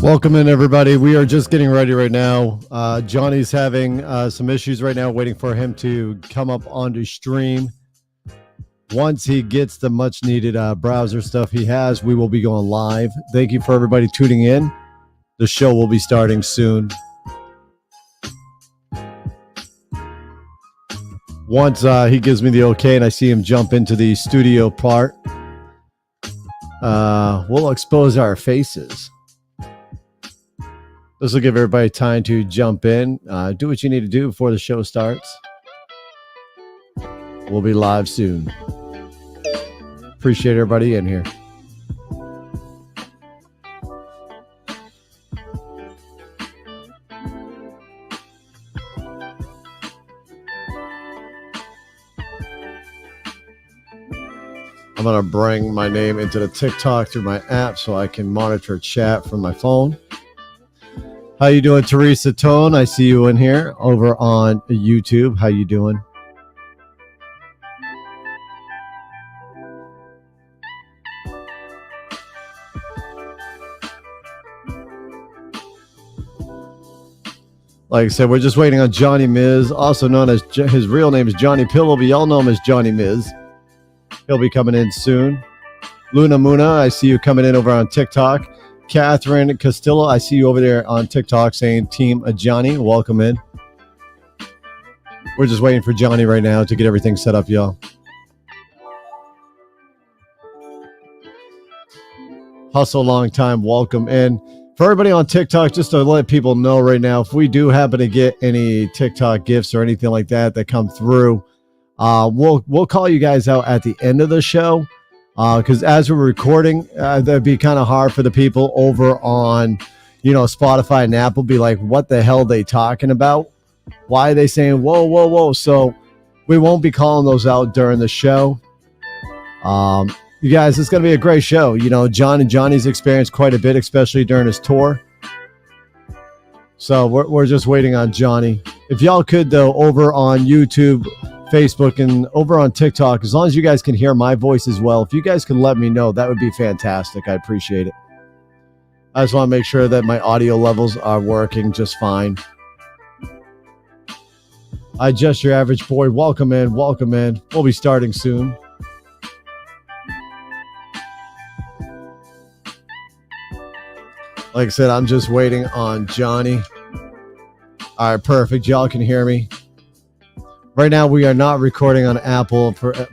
Welcome in, everybody. We are just getting ready right now. Johnny's having some issues right now, waiting for him to come up onto stream. Once he gets the much needed browser stuff he has, we will be going live. Thank you for everybody tuning in. The show will be starting soon. Once he gives me the okay and I see him jump into the studio part, we'll expose our faces. This will give everybody time to jump in. Do what you need to do before the show starts. We'll be live soon. Appreciate everybody in here. I'm going to bring my name into the TikTok through my app so I can monitor chat from my phone. How you doing, Teresa Tone? I see you in here over on YouTube. How you doing? Like I said, we're just waiting on Johnny Miz, also known as his real name is Johnny Pillow, but y'all know him as Johnny Miz. He'll be coming in soon. Luna Muna, I see you coming in over on TikTok. Catherine Castillo, I see you over there on TikTok saying Team Johnny. Welcome in. We're just waiting for Johnny right now to get everything set up, y'all. Hustle long time. Welcome in. For everybody on TikTok, just to let people know right now, if we do happen to get any TikTok gifts or anything like that come through, we'll call you guys out at the end of the show. Because as we're recording, that'd be kind of hard for the people over on, Spotify and Apple. Be like, what the hell are they talking about? Why are they saying, whoa, whoa, whoa? So we won't be calling those out during the show. You guys, it's going to be a great show. John and Johnny's experienced quite a bit, especially during his tour. So we're just waiting on Johnny. If y'all could, though, over on YouTube, Facebook, and over on TikTok, as long as you guys can hear my voice as well, if you guys can let me know, that would be fantastic. I appreciate it. I just want to make sure that my audio levels are working just fine. I just your average boy. Welcome in. Welcome in. We'll be starting soon. Like I said, I'm just waiting on Johnny. All right, perfect. Y'all can hear me. Right now, we are not recording on Apple for Apple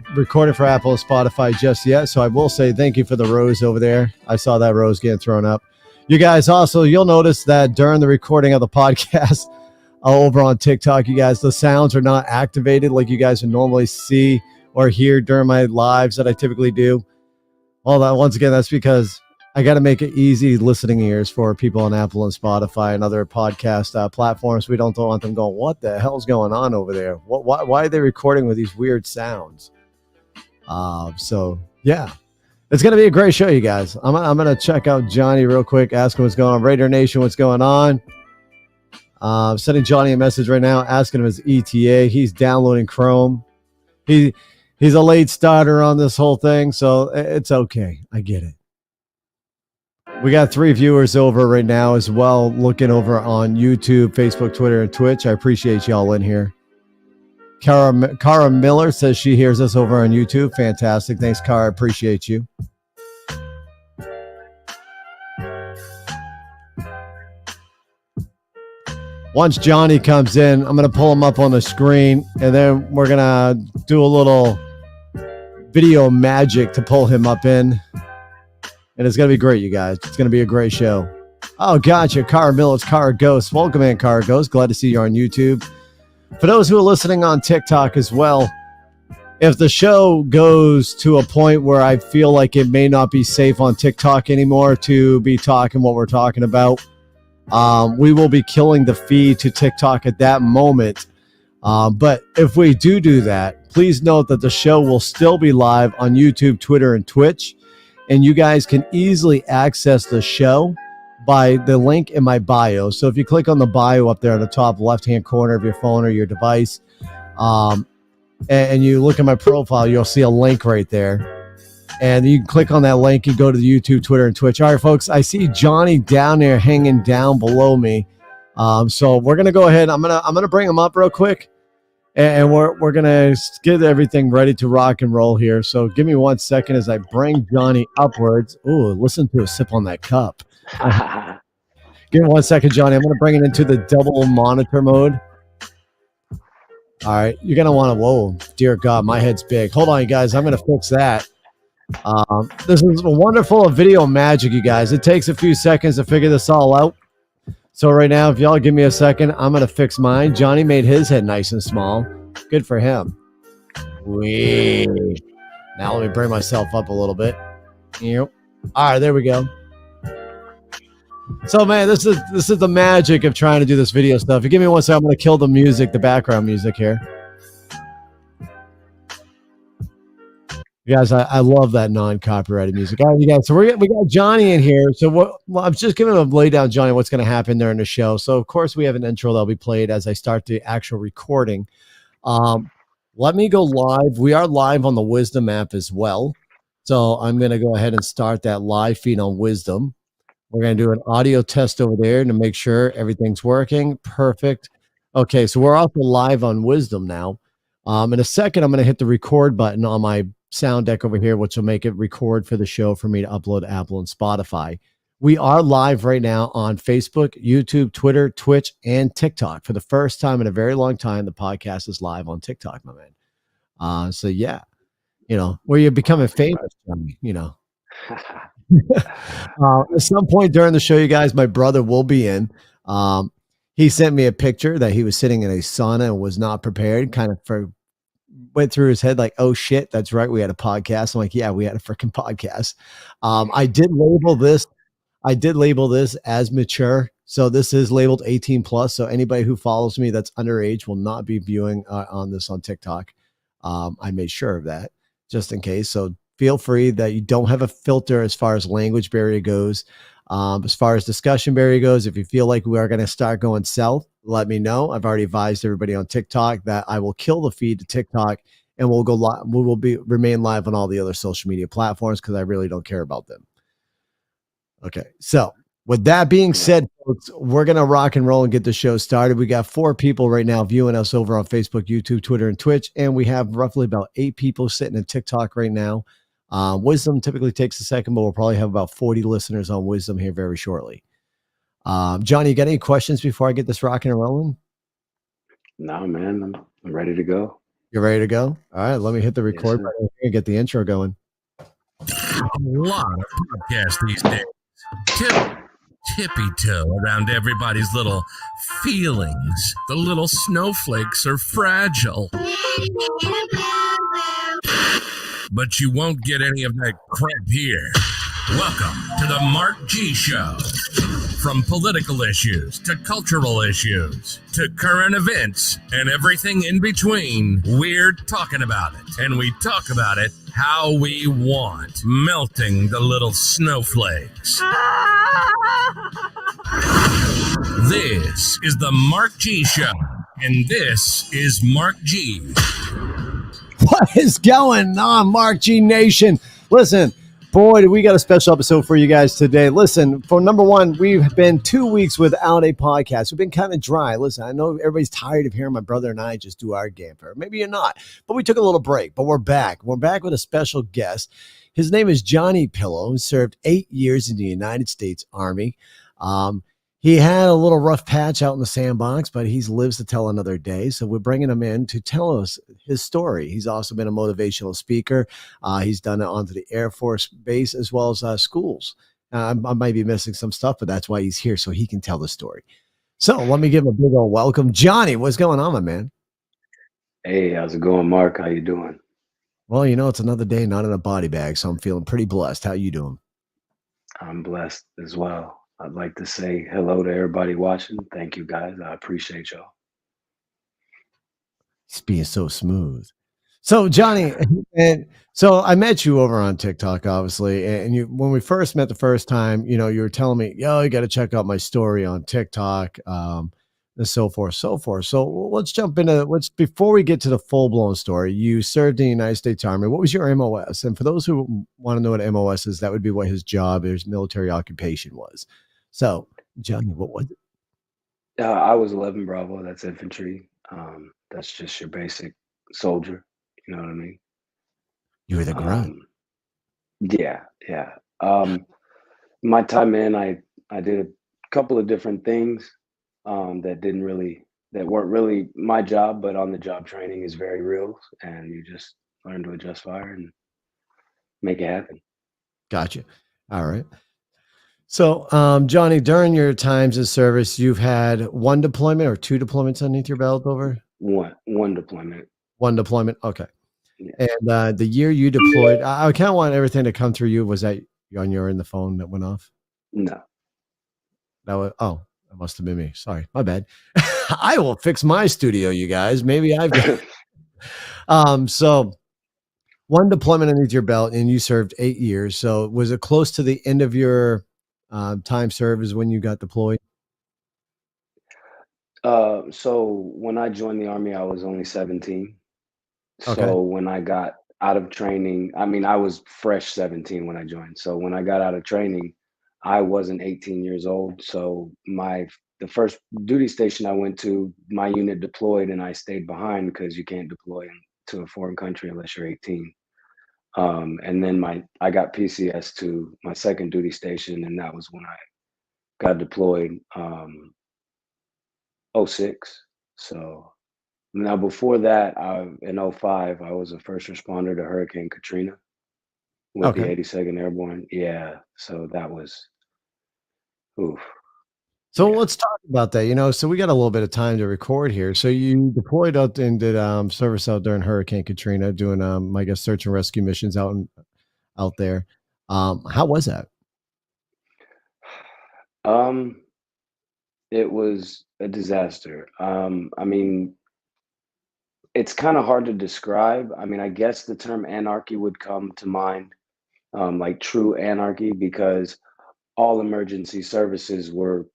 and Spotify just yet. So I will say thank you for the rose over there. I saw that rose getting thrown up. You guys also, you'll notice that during the recording of the podcast over on TikTok, you guys, the sounds are not activated like you guys would normally see or hear during my lives that I typically do. All that, once again, that's because I got to make it easy listening ears for people on Apple and Spotify and other podcast platforms. We don't want them going, what the hell's going on over there? Why are they recording with these weird sounds? So, yeah, it's going to be a great show, you guys. I'm going to check out Johnny real quick, ask him what's going on. Raider Nation, what's going on? Sending Johnny a message right now, asking him his ETA. He's downloading Chrome. He's a late starter on this whole thing, so it's okay. I get it. We got 3 viewers over right now as well, looking over on YouTube, Facebook, Twitter, and Twitch. I appreciate y'all in here. Cara Miller says she hears us over on YouTube. Fantastic. Thanks, Cara. Appreciate you. Once Johnny comes in, I'm going to pull him up on the screen, and then we're going to do a little video magic to pull him up in. And it's going to be great, you guys. It's going to be a great show. Oh, gotcha. Cara Miller, it's Cara Ghost. Welcome in, Cara Ghost. Glad to see you on YouTube. For those who are listening on TikTok as well, if the show goes to a point where I feel like it may not be safe on TikTok anymore to be talking what we're talking about, we will be killing the feed to TikTok at that moment. But if we do that, please note that the show will still be live on YouTube, Twitter, and Twitch. And you guys can easily access the show by the link in my bio. So if you click on the bio up there on the top left-hand corner of your phone or your device, and you look at my profile, you'll see a link right there. And you can click on that link and go to the YouTube, Twitter, and Twitch. All right, folks, I see Johnny down there hanging down below me. So we're gonna go ahead. I'm gonna bring him up real quick, and we're gonna get everything ready to rock and roll here. So give me 1 second as I bring Johnny upwards. Ooh, listen to a sip on that cup. Give me 1 second, Johnny. I'm gonna bring it into the double monitor mode. All right, you're gonna want to. Whoa, dear God, my head's big. Hold on, you guys. I'm gonna fix that. This is wonderful video magic, you guys. It takes a few seconds to figure this all out. So right now, if y'all give me a second, I'm going to fix mine. Johnny made his head nice and small. Good for him. Wee. Now let me bring myself up a little bit. Yep. All right, there we go. So, man, this is the magic of trying to do this video stuff. If you give me 1 second, I'm going to kill the music, the background music here. You guys, I love that non-copyrighted music. All right, you guys. So we got Johnny in here. So I'm just giving a lay down, Johnny, what's going to happen during the show. So of course we have an intro that'll be played as I start the actual recording. Let me go live. We are live on the Wisdom app as well. So I'm going to go ahead and start that live feed on Wisdom. We're going to do an audio test over there to make sure everything's working. Perfect. Okay, so we're also live on Wisdom now. In a second, I'm going to hit the record button on my sound deck over here, which will make it record for the show for me to upload to Apple and Spotify. We are live right now on Facebook, YouTube, Twitter, Twitch, and TikTok. For the first time in a very long time, the podcast is live on TikTok, my man. So yeah, where you're becoming famous, at some point during the show, you guys, my brother will be in. He sent me a picture that he was sitting in a sauna and was not prepared, kind of went through his head like, oh shit, that's right, we had a podcast. I'm like, yeah, we had a freaking podcast. I did label this as mature, so this is labeled 18 plus. So anybody who follows me that's underage will not be viewing on this on TikTok. I made sure of that just in case. So feel free that you don't have a filter as far as language barrier goes. As far as discussion barrier goes, if you feel like we are going to start going south, let me know. I've already advised everybody on TikTok that I will kill the feed to TikTok and we'll go live. We will remain live on all the other social media platforms because I really don't care about them. Okay, so with that being said, folks, we're going to rock and roll and get the show started. We got 4 people right now viewing us over on Facebook, YouTube, Twitter, and Twitch, and we have roughly about 8 people sitting in TikTok right now. Wisdom typically takes a second, but we'll probably have about 40 listeners on Wisdom here very shortly. Johnny, you got any questions before I get this rocking and rolling? No, man, I'm ready to go. You're ready to go? All right, let me hit the record button and get the intro going. A lot of podcasts these days. Tippy toe around everybody's little feelings. The little snowflakes are fragile. But you won't get any of that crap here. Welcome to the Mark G Show. From political issues to cultural issues to current events and everything in between, we're talking about it. And we talk about it how we want, melting the little snowflakes. This is the Mark G Show, and this is Mark G. What is going on, Mark G Nation? Listen, boy, we got a special episode for you guys today. Listen, for number one, we've been 2 weeks without a podcast. We've been kind of dry. Listen, I know everybody's tired of hearing my brother and I just do our gamper. Maybe you're not, but we took a little break, but we're back. We're back with a special guest. His name is Johnny Pillow, who served 8 years in the United States Army. He had a little rough patch out in the sandbox, but he lives to tell another day. So we're bringing him in to tell us his story. He's also been a motivational speaker. He's done it onto the Air Force base as well as schools. I might be missing some stuff, but that's why he's here, so he can tell the story. So let me give him a big old welcome. Johnny, what's going on, my man? Hey, how's it going, Mark? How you doing? Well, it's another day not in a body bag, so I'm feeling pretty blessed. How you doing? I'm blessed as well. I'd like to say hello to everybody watching. Thank you, guys. I appreciate y'all. It's being so smooth. So, Johnny, and so I met you over on TikTok, obviously, and when we first met the first time, you were telling me, yo, you got to check out my story on TikTok. and so forth, so forth. So let's jump into before we get to the full blown story. You served in the United States Army. What was your MOS? And for those who want to know what MOS is, that would be what his job, his military occupation was. So, Johnny, what was it? I was 11 Bravo. That's infantry. That's just your basic soldier. You know what I mean? You were the grunt. Yeah, yeah. My time in, I did a couple of different things that weren't really my job, but on the job training is very real, and you just learn to adjust fire and make it happen. Gotcha. All right. So, Johnny, during your times of service, you've had one deployment or two deployments underneath your belt over? One deployment. One deployment. Okay. Yeah. And the year you deployed, I kind of want everything to come through you. Was that on your end, the phone that went off? No. That was, oh, that must have been me. Sorry. My bad. I will fix my studio, you guys. Maybe I've got, so one deployment underneath your belt and you served 8 years. So was it close to the end of your time served is when you got deployed? So when I joined the Army, I was only 17. Okay. So when I got out of training, I mean, I was fresh 17 when I joined. So when I got out of training, I wasn't 18 years old. So the first duty station I went to, my unit deployed and I stayed behind because you can't deploy to a foreign country unless you're 18. And then I got PCS to my second duty station, and that was when I got deployed 06. So now before that, in 05, I was a first responder to Hurricane Katrina with the Okay. 82nd Airborne. Yeah, so that was oof. So Yeah. let's talk about that. So we got a little bit of time to record here. So you deployed out and did service out during Hurricane Katrina, doing I guess search and rescue missions out there. How was that? Um, it was a disaster. I mean, it's kind of hard to describe. I mean, I guess the term anarchy would come to mind, like true anarchy, because all emergency services were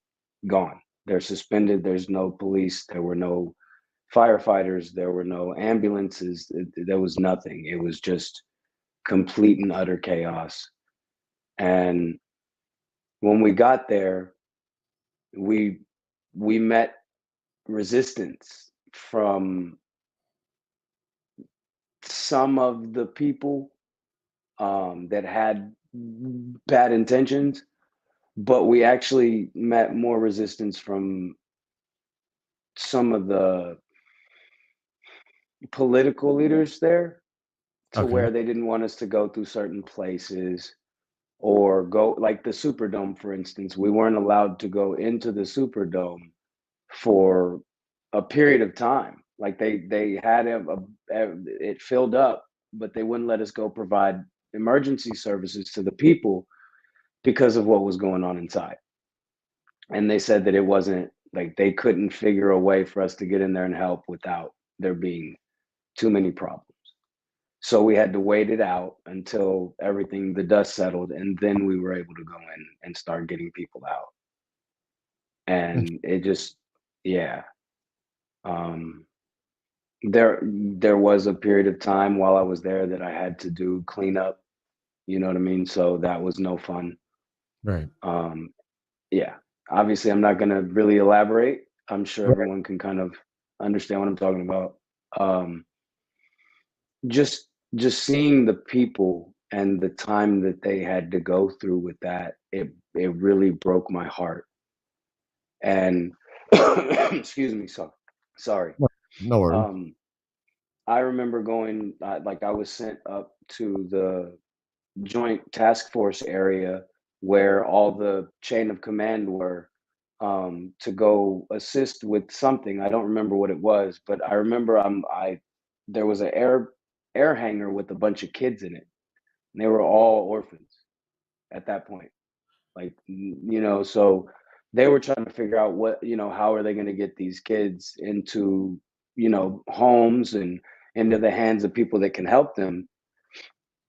gone. They're suspended. There's no police. There were no firefighters. There were no ambulances. There was nothing. It was just complete and utter chaos. And when we got there, we we met resistance from some of the people that had bad intentions, but we actually met more resistance from some of the political leaders there, to Okay. where they didn't want us to go through certain places or go, like the Superdome, for instance. We weren't allowed to go into the Superdome for a period of time. Like they had it filled up, but they wouldn't let us go provide emergency services to the people because of what was going on inside. And they said that it wasn't, like, they couldn't figure a way for us to get in there and help without there being too many problems. So we had to wait it out until the dust settled, and then we were able to go in and start getting people out. And it just, yeah. Um, there was a period of time while I was there that I had to do cleanup, you know what I mean? So that was no fun. Right. Um, yeah. Obviously, I'm not gonna really elaborate. I'm sure Right. everyone can kind of understand what I'm talking about. Um, just just seeing the people and the time that they had to go through with that, it really broke my heart. And excuse me, sorry. No worries. Um, I remember going, like, I was sent up to the joint task force area where all the chain of command were, to go assist with something. I don't remember what it was, but I remember I there was an air hangar with a bunch of kids in it. And they were all orphans at that point. Like, so they were trying to figure out how are they going to get these kids into, homes and into the hands of people that can help them.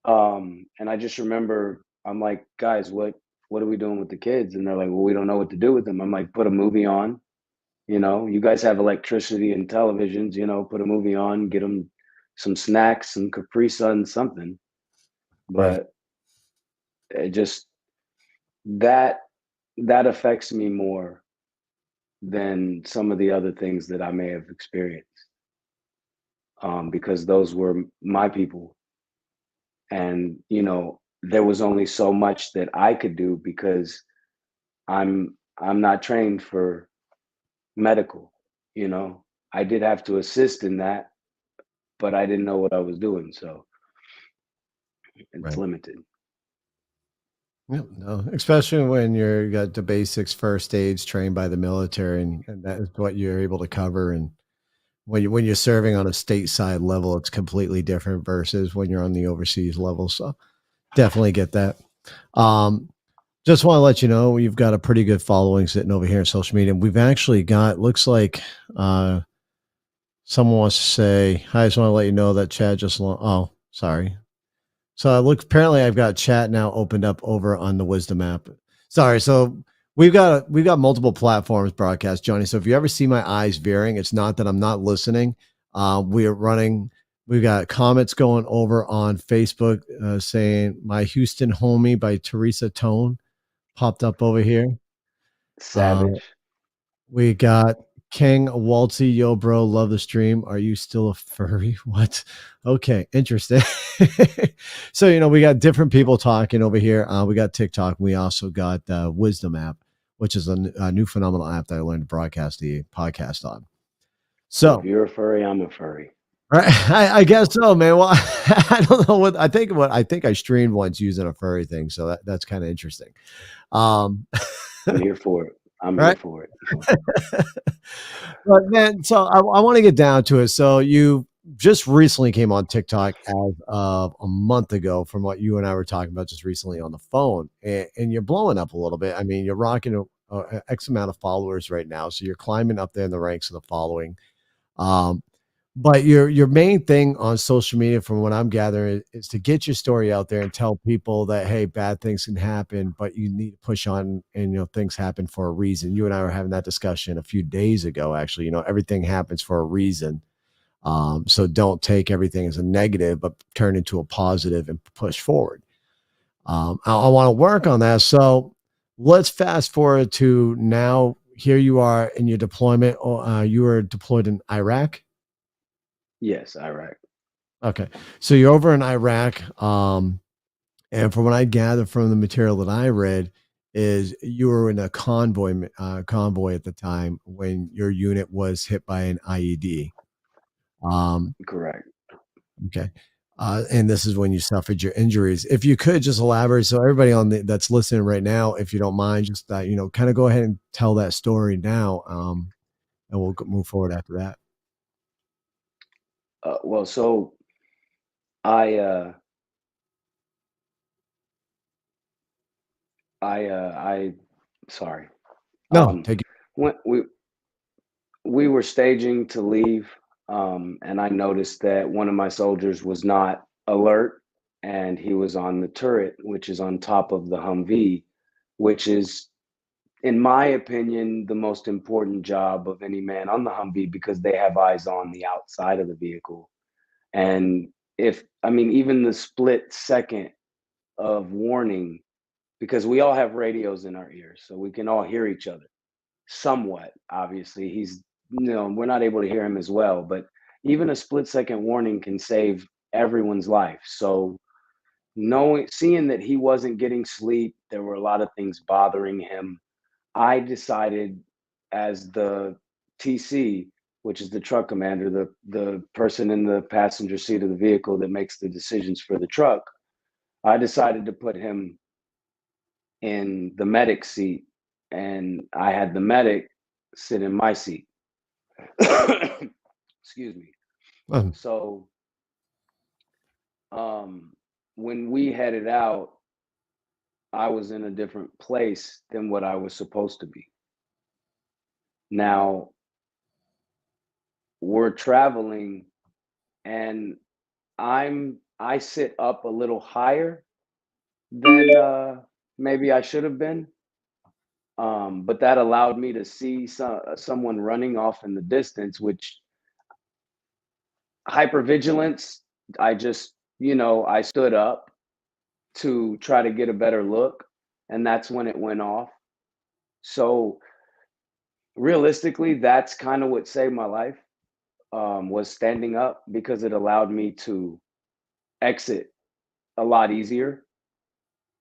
And I just remember, I'm like, guys, what are we doing with the kids? And they're like, well, we don't know what to do with them. I'm like, put a movie on You know, you guys have electricity and televisions, you know, put a movie on, get them some snacks, some Capri Sun, something. Right. But it just that that affects me more than some of the other things that I may have experienced, because those were my people, and you know, there was only so much that I could do because I'm not trained for medical. You know, I did have to assist in that, but I didn't know what I was doing, so it's Right. limited. Yeah, no, especially when you got the basics, first aids trained by the military, and that is what you're able to cover. And when you're serving on a stateside level, it's completely different versus when you're on the overseas level. So definitely get that. Um, just want to let you know you've got a pretty good following sitting over here in social media. We've actually got looks like someone wants to say hi. I just want to let you know that Chad just oh, sorry. So it looks apparently I've got chat now opened up over on the Wisdom app. Sorry, so we've got multiple platforms broadcast, Johnny. So if you ever see my eyes veering, it's not that I'm not listening. We are running. We've got comments going over on Facebook saying "My Houston Homie" by Teresa Tone popped up over here. Uh, Savage. we got King Waltzy, yo, bro, love the stream. Are you still a furry? What? Okay, interesting. So, we got different people talking over here. We got TikTok. We also got Wisdom app, which is a new phenomenal app that I learned to broadcast the podcast on. So if So, you're a furry, I'm a furry. right, I guess so, man. Well, I don't know what I think I streamed once using a furry thing, so that's kind of interesting. Um, I'm here for it. I'm here right. for it. But man, so I want to get down to it. So you just recently came on TikTok as of a month ago, from what you and I were talking about just recently on the phone, and you're blowing up a little bit. I mean, you're rocking a X amount of followers right now, so you're climbing up there in the ranks of the following. Um, but your main thing on social media, from what I'm gathering, is to get your story out there and tell people that hey, bad things can happen, but you need to push on, and things happen for a reason. You and I were having that discussion a few days ago. Actually, everything happens for a reason. So don't take everything as a negative, but turn into a positive and push forward. I want to work on that. So let's fast forward to now. Here you are in your deployment. You were deployed in Iraq. Yes, Iraq. Okay. So you're over in Iraq. And from what I gathered from the material that I read, is you were in a convoy at the time when your unit was hit by an IED. Um, Correct. okay. And this is when you suffered your injuries. If you could just elaborate, so everybody that's listening right now, if you don't mind, just kind of go ahead and tell that story now, and we'll move forward after that. Well, so I, uh, I, sorry. No, take it. When we were staging to leave, and I noticed that one of my soldiers was not alert, and he was on the turret, which is on top of the Humvee, which is, in my opinion, the most important job of any man on the Humvee because they have eyes on the outside of the vehicle. And if, I mean, even the split second of warning, because we all have radios in our ears, so we can all hear each other somewhat. Obviously, we're not able to hear him as well, but even a split second warning can save everyone's life. So, seeing that he wasn't getting sleep, there were a lot of things bothering him. I decided, as the TC, which is the truck commander, the person in the passenger seat of the vehicle that makes the decisions for the truck, I decided to put him in the medic seat, and I had the medic sit in my seat. Excuse me. Um, So, um, when we headed out, I was in a different place than what I was supposed to be. Now, we're traveling, and I sit up a little higher than maybe I should have been. But that allowed me to see someone running off in the distance, which hypervigilance, I just, I stood up to try to get a better look, and that's when it went off. So realistically, that's kind of what saved my life, was standing up, because it allowed me to exit a lot easier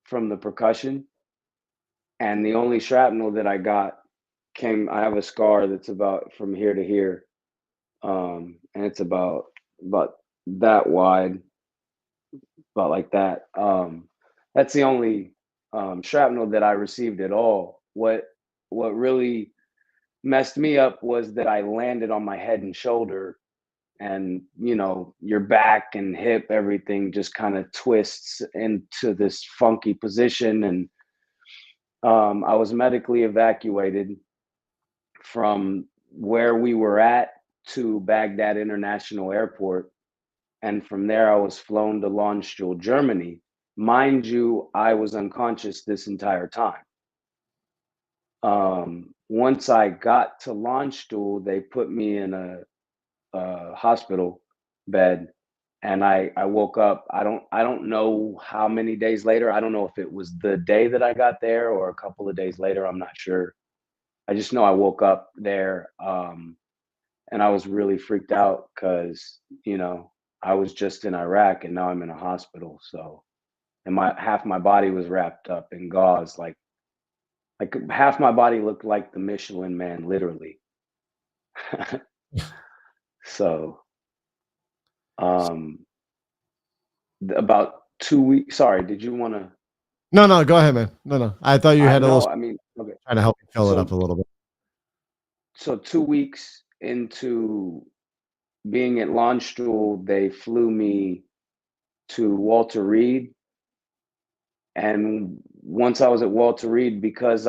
from the percussion. And the only shrapnel that I got I have a scar that's about from here to here. And it's about that wide, about like that. That's the only shrapnel that I received at all. What really messed me up was that I landed on my head and shoulder, and your back and hip, everything just kind of twists into this funky position. And I was medically evacuated from where we were at to Baghdad International Airport. And from there, I was flown to Landstuhl, Germany. Mind you, I was unconscious this entire time. Once I got to Landstuhl, they put me in a hospital bed, and I woke up. I don't know how many days later. I don't know if it was the day that I got there or a couple of days later. I'm not sure. I just know I woke up there, and I was really freaked out because I was just in Iraq and now I'm in a hospital. So, and half my body was wrapped up in gauze, like half my body looked like the Michelin Man, literally. So, um, about 2 weeks. Sorry, did you want to? No, go ahead, man. No. I thought you had a little I mean, okay. trying to help you fill it up a So, little bit. 2 weeks into being at Landstuhl, they flew me to Walter Reed. And once I was at Walter Reed, because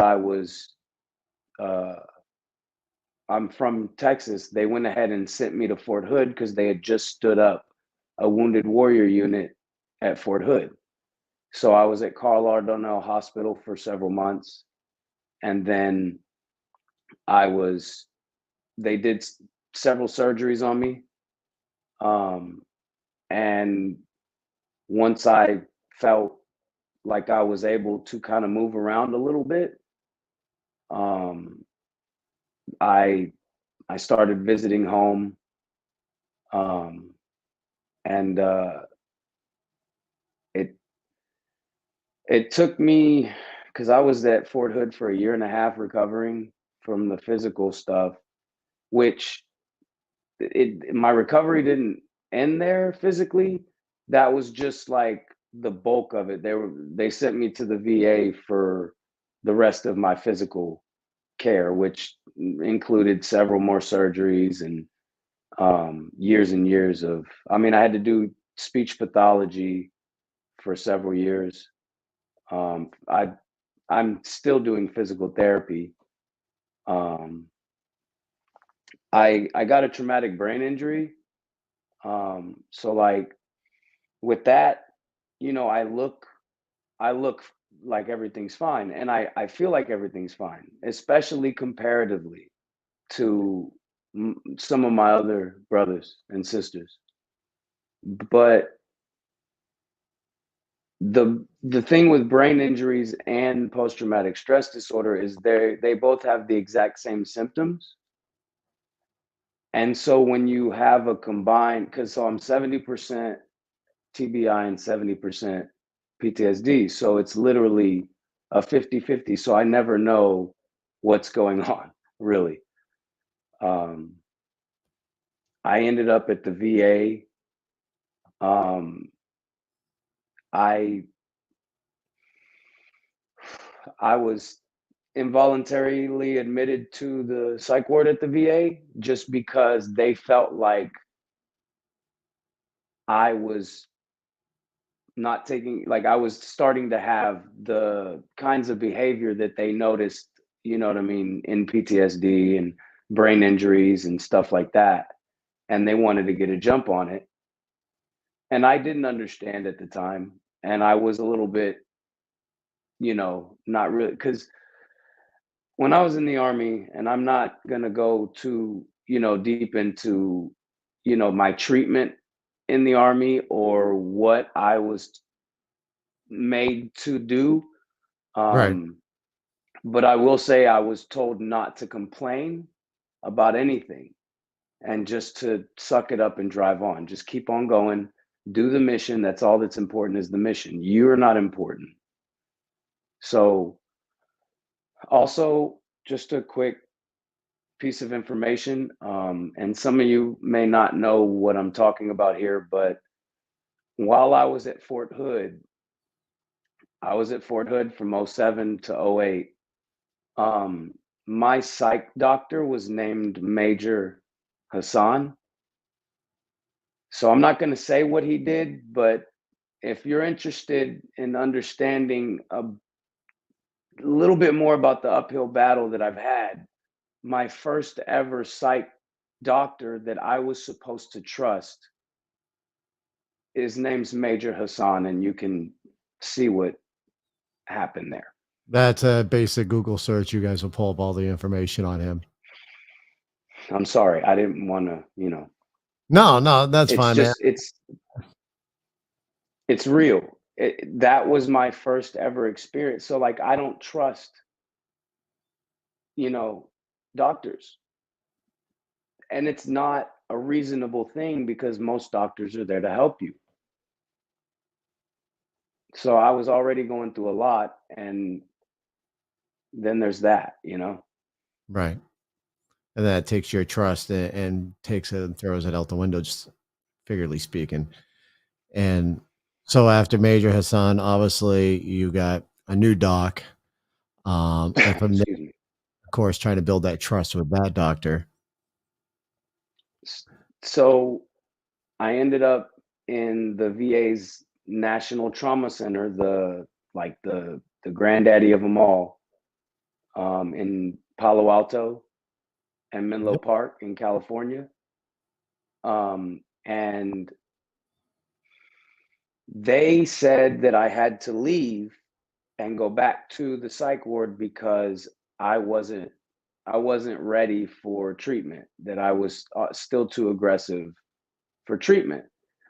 I'm from Texas, they went ahead and sent me to Fort Hood because they had just stood up a wounded warrior unit at Fort Hood. So I was at Carl R. Donnell Hospital for several months. And then they did several surgeries on me. And once I felt like I was able to kind of move around a little bit, um, I started visiting home, um, and it took me, because I was at Fort Hood for a year and a half recovering from the physical stuff, which my recovery didn't end there physically. That was just like the bulk of it. They sent me to the VA for the rest of my physical care, which included several more surgeries and years and years of. I mean, I had to do speech pathology for several years. I'm still doing physical therapy. I got a traumatic brain injury. So like with that, I look like everything's fine, and I feel like everything's fine, especially comparatively to some of my other brothers and sisters. But the thing with brain injuries and post-traumatic stress disorder is they both have the exact same symptoms. And so when you have a combined, so I'm 70% TBI and 70% PTSD, so it's literally a 50-50. So I never know what's going on, really. I ended up at the VA. I was involuntarily admitted to the psych ward at the VA just because they felt like I was not taking, like I was starting to have the kinds of behavior that they noticed, you know what I mean, in PTSD and brain injuries and stuff like that. And they wanted to get a jump on it. And I didn't understand at the time. And I was a little bit, not really, because when I was in the Army, and I'm not going to go too, deep into, my treatment in the Army or what I was made to do. Right. But I will say I was told not to complain about anything and just to suck it up and drive on. Just keep on going, do the mission. That's all that's important is the mission. You're not important. So, also, just a quick piece of information, and some of you may not know what I'm talking about here, but while I was at Fort Hood, I was at Fort Hood from '07 to '08. Um, my psych doctor was named Major Hassan. So I'm not going to say what he did, but if you're interested in understanding a little bit more about the uphill battle that I've had, my first ever psych doctor that I was supposed to trust, his name's Major Hassan, and you can see what happened there. That's a basic Google search. You guys will pull up all the information on him. I'm sorry, I didn't want to, No, that's it's fine, just, man. it's real. That was my first ever experience. So like, I don't trust, doctors. And it's not a reasonable thing because most doctors are there to help you. So I was already going through a lot, and then there's that, Right. And that takes your trust and takes it and throws it out the window, just figuratively speaking. And so after Major Hassan, obviously you got a new doc. And from there, Excuse me. of course, trying to build that trust with that doctor. So I ended up in the VA's National Trauma Center, the granddaddy of them all, in Palo Alto and Menlo Yep. Park in California. And they said that I had to leave and go back to the psych ward because I wasn't ready for treatment, that I was still too aggressive for treatment,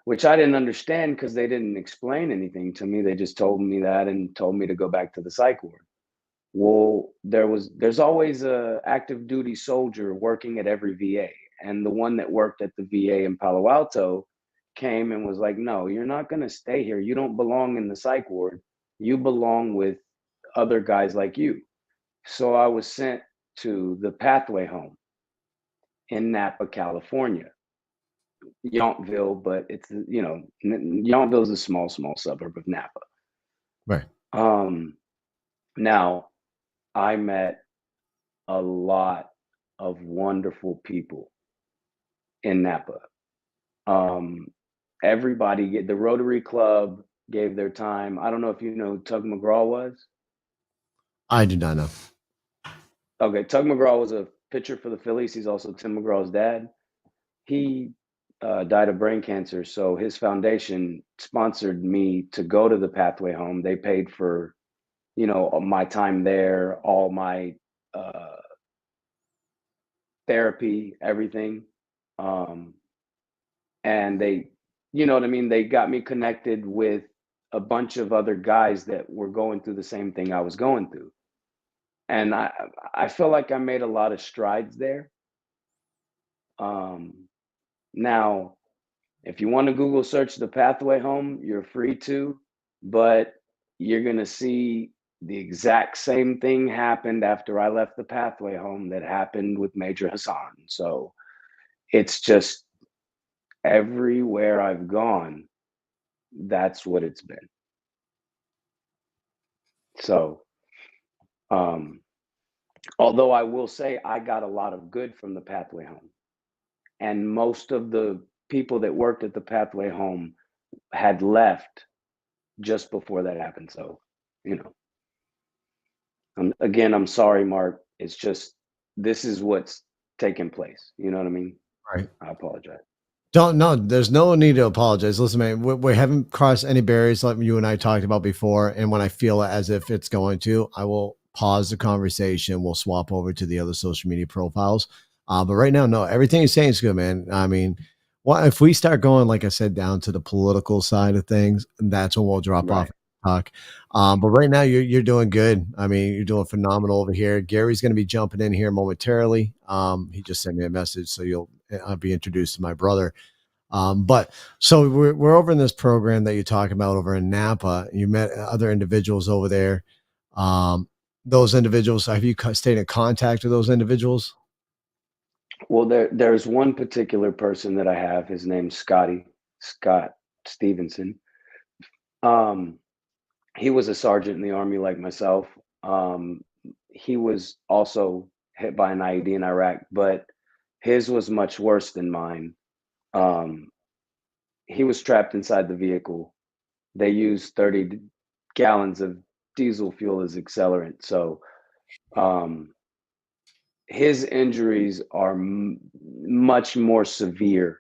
which I didn't understand because they didn't explain anything to me. They just told me that and told me to go back to the psych ward. Well, there's always a active duty soldier working at every VA, and the one that worked at the VA in Palo Alto came and was like, "No, you're not going to stay here. You don't belong in the psych ward. You belong with other guys like you." So I was sent to the Pathway Home in Napa, California. Yountville, but it's, Yountville is a small suburb of Napa. Right. Now I met a lot of wonderful people in Napa. Everybody, the Rotary Club gave their time. I don't know if you know who Tug McGraw was. I do not know. Okay, Tug McGraw was a pitcher for the Phillies. He's also Tim McGraw's dad. He died of brain cancer, so his foundation sponsored me to go to the Pathway Home. They paid for, my time there, all my therapy, everything, and they, what I mean. They got me connected with a bunch of other guys that were going through the same thing I was going through, and I feel like I made a lot of strides there. Now, if you want to Google search the Pathway Home, you're free to, but you're going to see the exact same thing happened after I left the Pathway Home that happened with Major Hassan. So it's just everywhere I've gone, that's what it's been. So, although I will say I got a lot of good from the Pathway Home, and most of the people that worked at the Pathway Home had left just before that happened. So, again, I'm sorry, Mark. It's just, this is what's taking place. You know what I mean? Right. I apologize. There's no need to apologize. Listen, man, we haven't crossed any barriers like you and I talked about before. And when I feel as if it's going to, I will pause the conversation. We'll swap over to the other social media profiles. But right now, no, everything you're saying is good, man. I mean, well, if we start going, like I said, down to the political side of things, that's when we'll drop off Right. and talk. But right now, you're doing good. I mean, you're doing phenomenal over here. Gary's going to be jumping in here momentarily. He just sent me a message, so I'll be introduced to my brother. But so we're over in this program that you talk about over in Napa. You met other individuals over there. Those individuals, have you stayed in contact with those individuals? Well, there's one particular person that I have. His name's Scott Stevenson. He was a sergeant in the Army like myself. He was also hit by an IED in Iraq, but his was much worse than mine. He was trapped inside the vehicle. They used 30 gallons of diesel fuel as accelerant. So his injuries are much more severe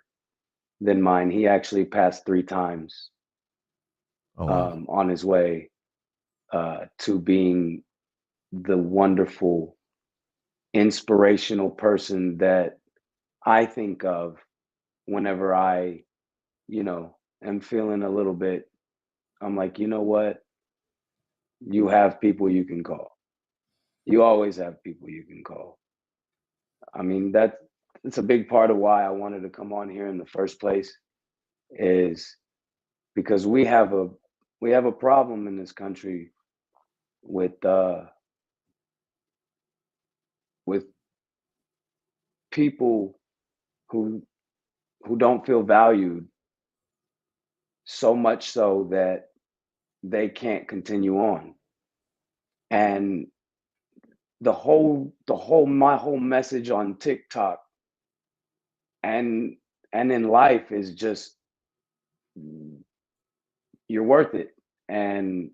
than mine. He actually passed 3 times on his way to being the wonderful, inspirational person that I think of whenever I, am feeling a little bit. I'm like, you know what? You have people you can call. You always have people you can call. I mean, it's a big part of why I wanted to come on here in the first place, is because we have a problem in this country with people who don't feel valued, so much so that they can't continue on. And my whole message on TikTok and in life is just, you're worth it. And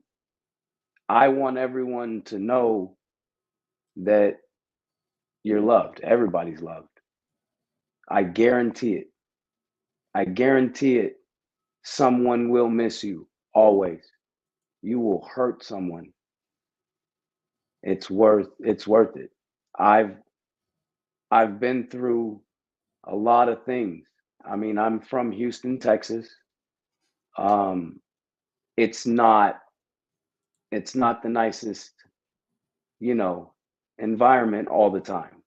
I want everyone to know that you're loved. Everybody's loved. I guarantee it. I guarantee it. Someone will miss you always. You will hurt someone. It's worth it. I've been through a lot of things. I mean, I'm from Houston, Texas. It's not the nicest, environment all the time.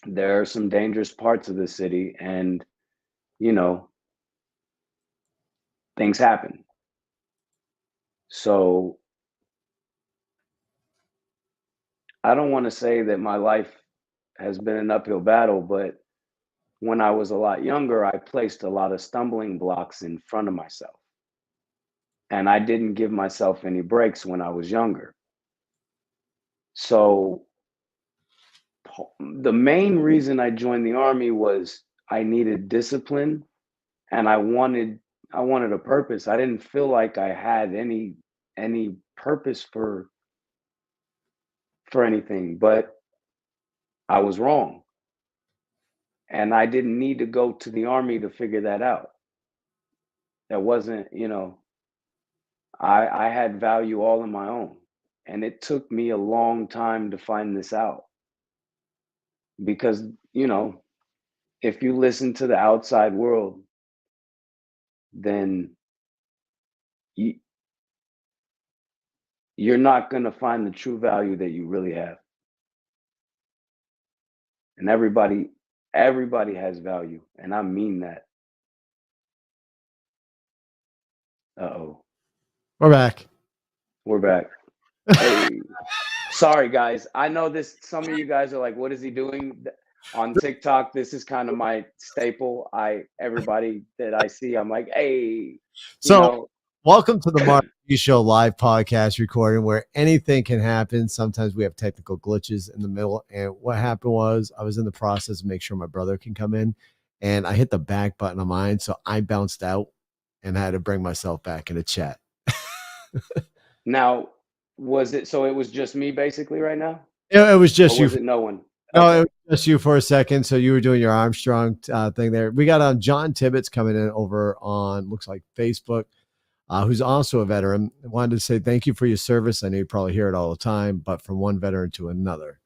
There are some dangerous parts of the city, and things happen. So I don't want to say that my life has been an uphill battle, but when I was a lot younger, I placed a lot of stumbling blocks in front of myself. And I didn't give myself any breaks when I was younger. So the main reason I joined the Army was I needed discipline, and I wanted a purpose. I didn't feel like I had any purpose for anything, but I was wrong. And I didn't need to go to the Army to figure that out. That wasn't, I had value all on my own. And it took me a long time to find this out. Because, if you listen to the outside world, then you're not going to find the true value that you really have. And everybody has value, and I mean that. Uh-oh. We're back. We're back. Hey. Sorry, guys. I know some of you guys are like, what is he doing on TikTok? This is kind of my staple. Everybody that I see, I'm like, hey. So welcome to the Mark G Show live podcast recording, where anything can happen. Sometimes we have technical glitches in the middle. And what happened was I was in the process of making sure my brother can come in, and I hit the back button on mine. So I bounced out and had to bring myself back in the chat. Now, it was just me basically right now? It was just or you. Was it no one? No, okay. It was just you for a second. So you were doing your Armstrong thing there. We got John Tibbetts coming in over on, looks like Facebook. who's also a veteran. I wanted to say thank you for your service. I know you probably hear it all the time, but from one veteran to another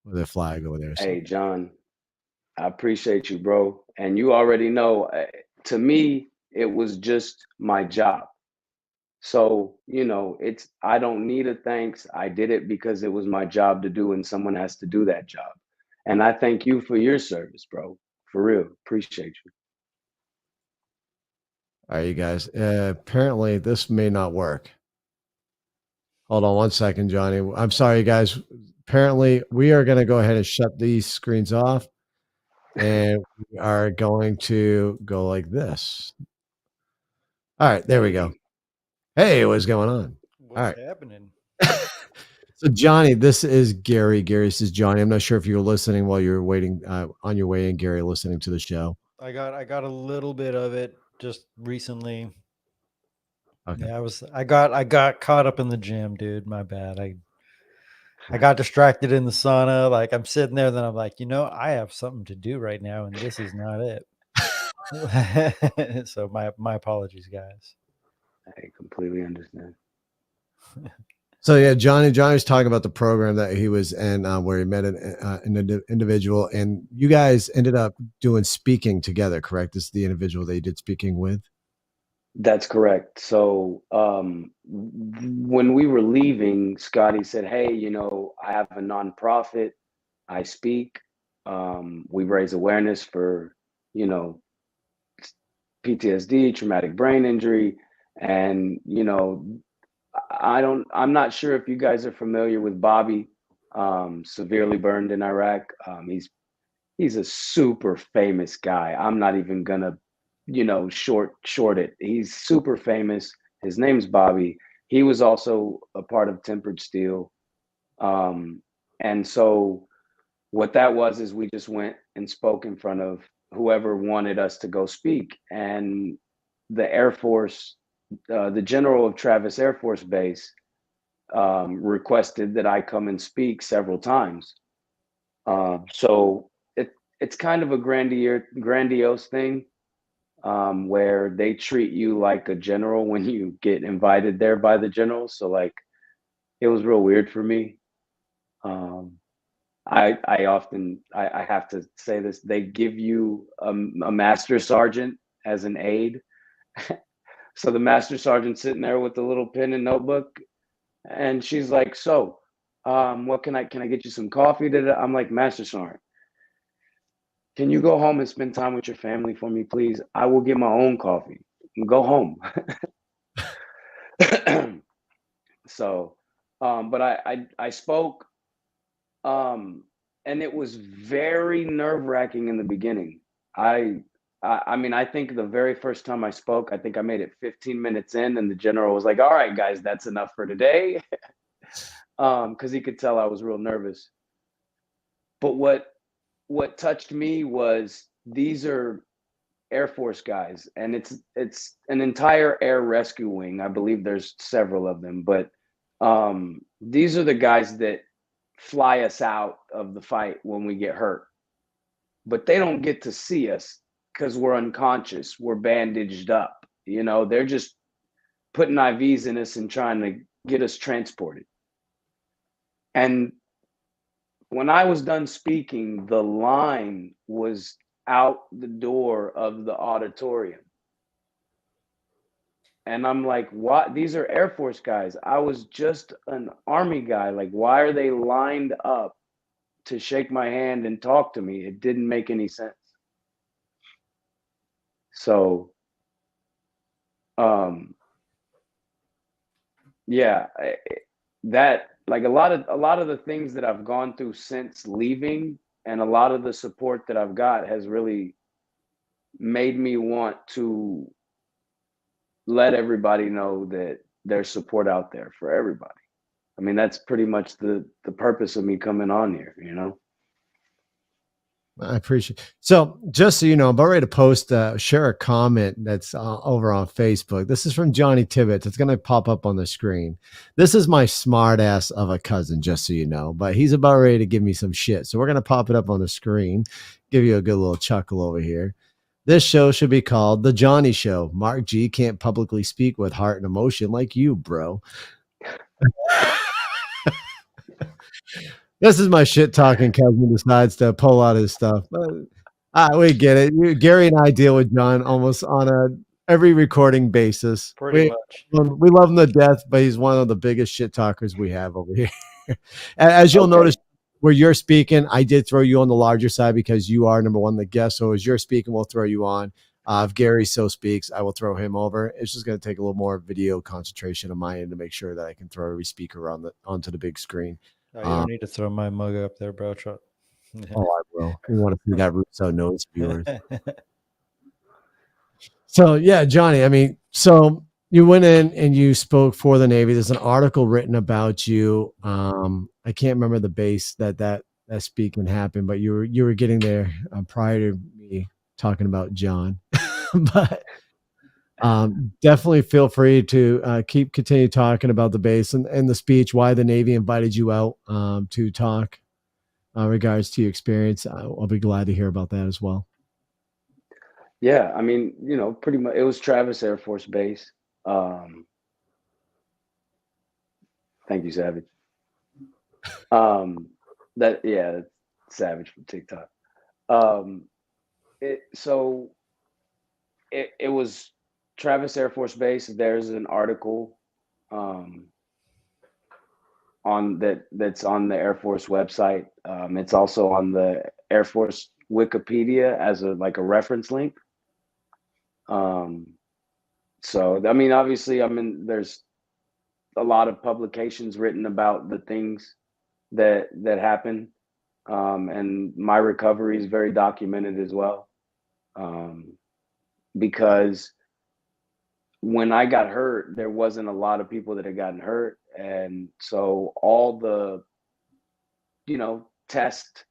with a flag over there. So. Hey, John, I appreciate you, bro. And you already know, to me, it was just my job. So, I don't need a thanks. I did it because it was my job to do, and someone has to do that job. And I thank you for your service, bro. For real. Appreciate you. All right, you guys. Apparently, this may not work. Hold on one second, Johnny. I'm sorry, guys. Apparently, we are going to go ahead and shut these screens off, and we are going to go like this. All right, there we go. Hey, what's going on? What's happening? So, Johnny, this is Gary. Gary says, Johnny, I'm not sure if you were listening while you were waiting on your way in, Gary, listening to the show. I got a little bit of it just recently. Okay. Yeah, I got caught up in the gym, dude. My bad. I got distracted in the sauna. Like I'm sitting there, then I'm like, I have something to do right now, and this is not it. So my apologies, guys. I completely understand. So yeah, Johnny was talking about the program that he was in, where he met an individual, and you guys ended up doing speaking together. Correct? This is the individual that you did speaking with. That's correct. So when we were leaving, Scotty said, "Hey, I have a nonprofit. I speak. We raise awareness for, PTSD, traumatic brain injury, and I'm not sure if you guys are familiar with Bobby, severely burned in Iraq. He's a super famous guy. I'm not even gonna, short it. He's super famous. His name's Bobby. He was also a part of Tempered Steel. And so what that was is we just went and spoke in front of whoever wanted us to go speak. And the Air Force, the general of Travis Air Force Base, requested that I come and speak several times. So it's kind of a grandiose thing, where they treat you like a general when you get invited there by the general. So like, it was real weird for me. I have to say this. They give you a master sergeant as an aide. So the master sergeant's sitting there with the little pen and notebook, and she's like, "So, what can I get you some coffee?" I'm like, "Master sergeant, can you go home and spend time with your family for me, please? I will get my own coffee and go home." So, but I spoke, and it was very nerve-wracking in the beginning. I mean, I think the very first time I spoke, I think I made it 15 minutes in, and the general was like, "All right, guys, that's enough for today," because he could tell I was real nervous. But what touched me was, these are Air Force guys, and it's an entire air rescue wing. I believe there's several of them, but these are the guys that fly us out of the fight when we get hurt. But they don't get to see us because we're unconscious, we're bandaged up. They're just putting IVs in us and trying to get us transported. And when I was done speaking, the line was out the door of the auditorium. And I'm like, what? These are Air Force guys. I was just an Army guy. Like, why are they lined up to shake my hand and talk to me? It didn't make any sense. So, yeah, that, like, a lot of the things that I've gone through since leaving, and a lot of the support that I've got has really made me want to let everybody know that there's support out there for everybody. I mean, that's pretty much the purpose of me coming on here, I appreciate it. So just so you know, I'm about ready to post, share a comment that's over on Facebook. This is from Johnny Tibbetts. It's going to pop up on the screen. This is my smart ass of a cousin, just so you know, but he's about ready to give me some shit. So we're going to pop it up on the screen, give you a good little chuckle over here. This show should be called The Johnny Show. Mark G can't publicly speak with heart and emotion like you, bro. This is my shit talking cousin decides to pull out his stuff. But we get it. Gary and I deal with John almost on a every recording basis. Pretty much. We love him to death, but he's one of the biggest shit talkers we have over here. As you'll notice, where you're speaking, I did throw you on the larger side because you are number one, the guest. So as you're speaking, we'll throw you on. If Gary so speaks, I will throw him over. It's just going to take a little more video concentration on my end to make sure that I can throw every speaker onto the big screen. Oh, you don't need to throw my mug up there, bro. Oh, I will. We want to see that Russo knows viewers. So yeah, Johnny. I mean, so you went in and you spoke for the Navy. There's an article written about you. I can't remember the base that speaking happened, but you were getting there prior to me talking about John. But definitely feel free to continue talking about the base and the speech, why the Navy invited you out to talk regards to your experience. I'll be glad to hear about that as well. Yeah, I mean, pretty much it was Travis Air Force Base. Thank you, Savage. That's Savage from TikTok. It was Travis Air Force Base. There's an article that's on the Air Force website. It's also on the Air Force Wikipedia as a reference link. So I mean, obviously, there's a lot of publications written about the things that happen, and my recovery is very documented as well, because when I got hurt, there wasn't a lot of people that had gotten hurt, and so all the test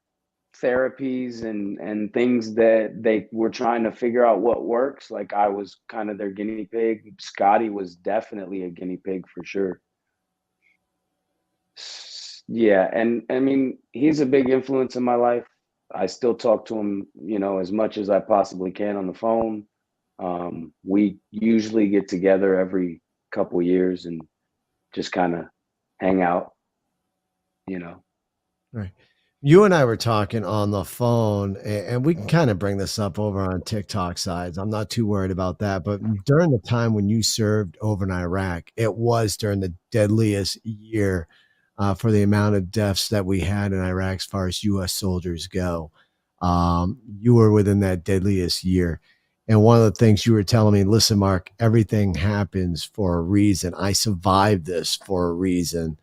therapies and things that they were trying to figure out what works, like I was kind of their guinea pig. Scotty was definitely a guinea pig for sure. Yeah, and I mean, he's a big influence in my life. I still talk to him, as much as I possibly can on the phone. We usually get together every couple years and just kind of hang out, Right. You and I were talking on the phone, and we can kind of bring this up over on TikTok sides. I'm not too worried about that. But during the time when you served over in Iraq, it was during the deadliest year for the amount of deaths that we had in Iraq as far as U.S. soldiers go. You were within that deadliest year. And one of the things you were telling me, listen, Mark, everything happens for a reason. I survived this for a reason.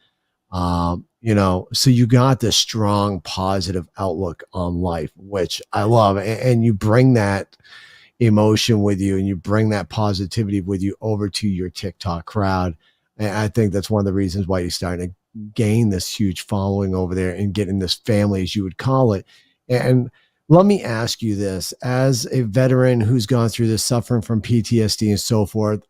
So you got this strong, positive outlook on life, which I love. And you bring that emotion with you and you bring that positivity with you over to your TikTok crowd. And I think that's one of the reasons why you're starting to gain this huge following over there and getting this family, as you would call it. And let me ask you this, as a veteran who's gone through this, suffering from PTSD and so forth,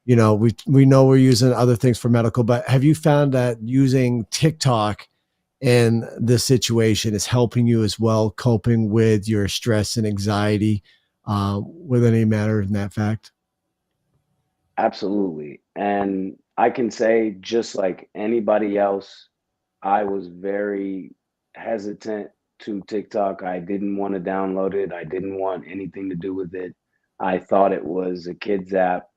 we know we're using other things for medical, but have you found that using TikTok in this situation is helping you as well, coping with your stress and anxiety with any matter in that fact? Absolutely. And I can say, just like anybody else, I was very hesitant to TikTok. I didn't want to download it. I didn't want anything to do with it. I thought it was a kid's app.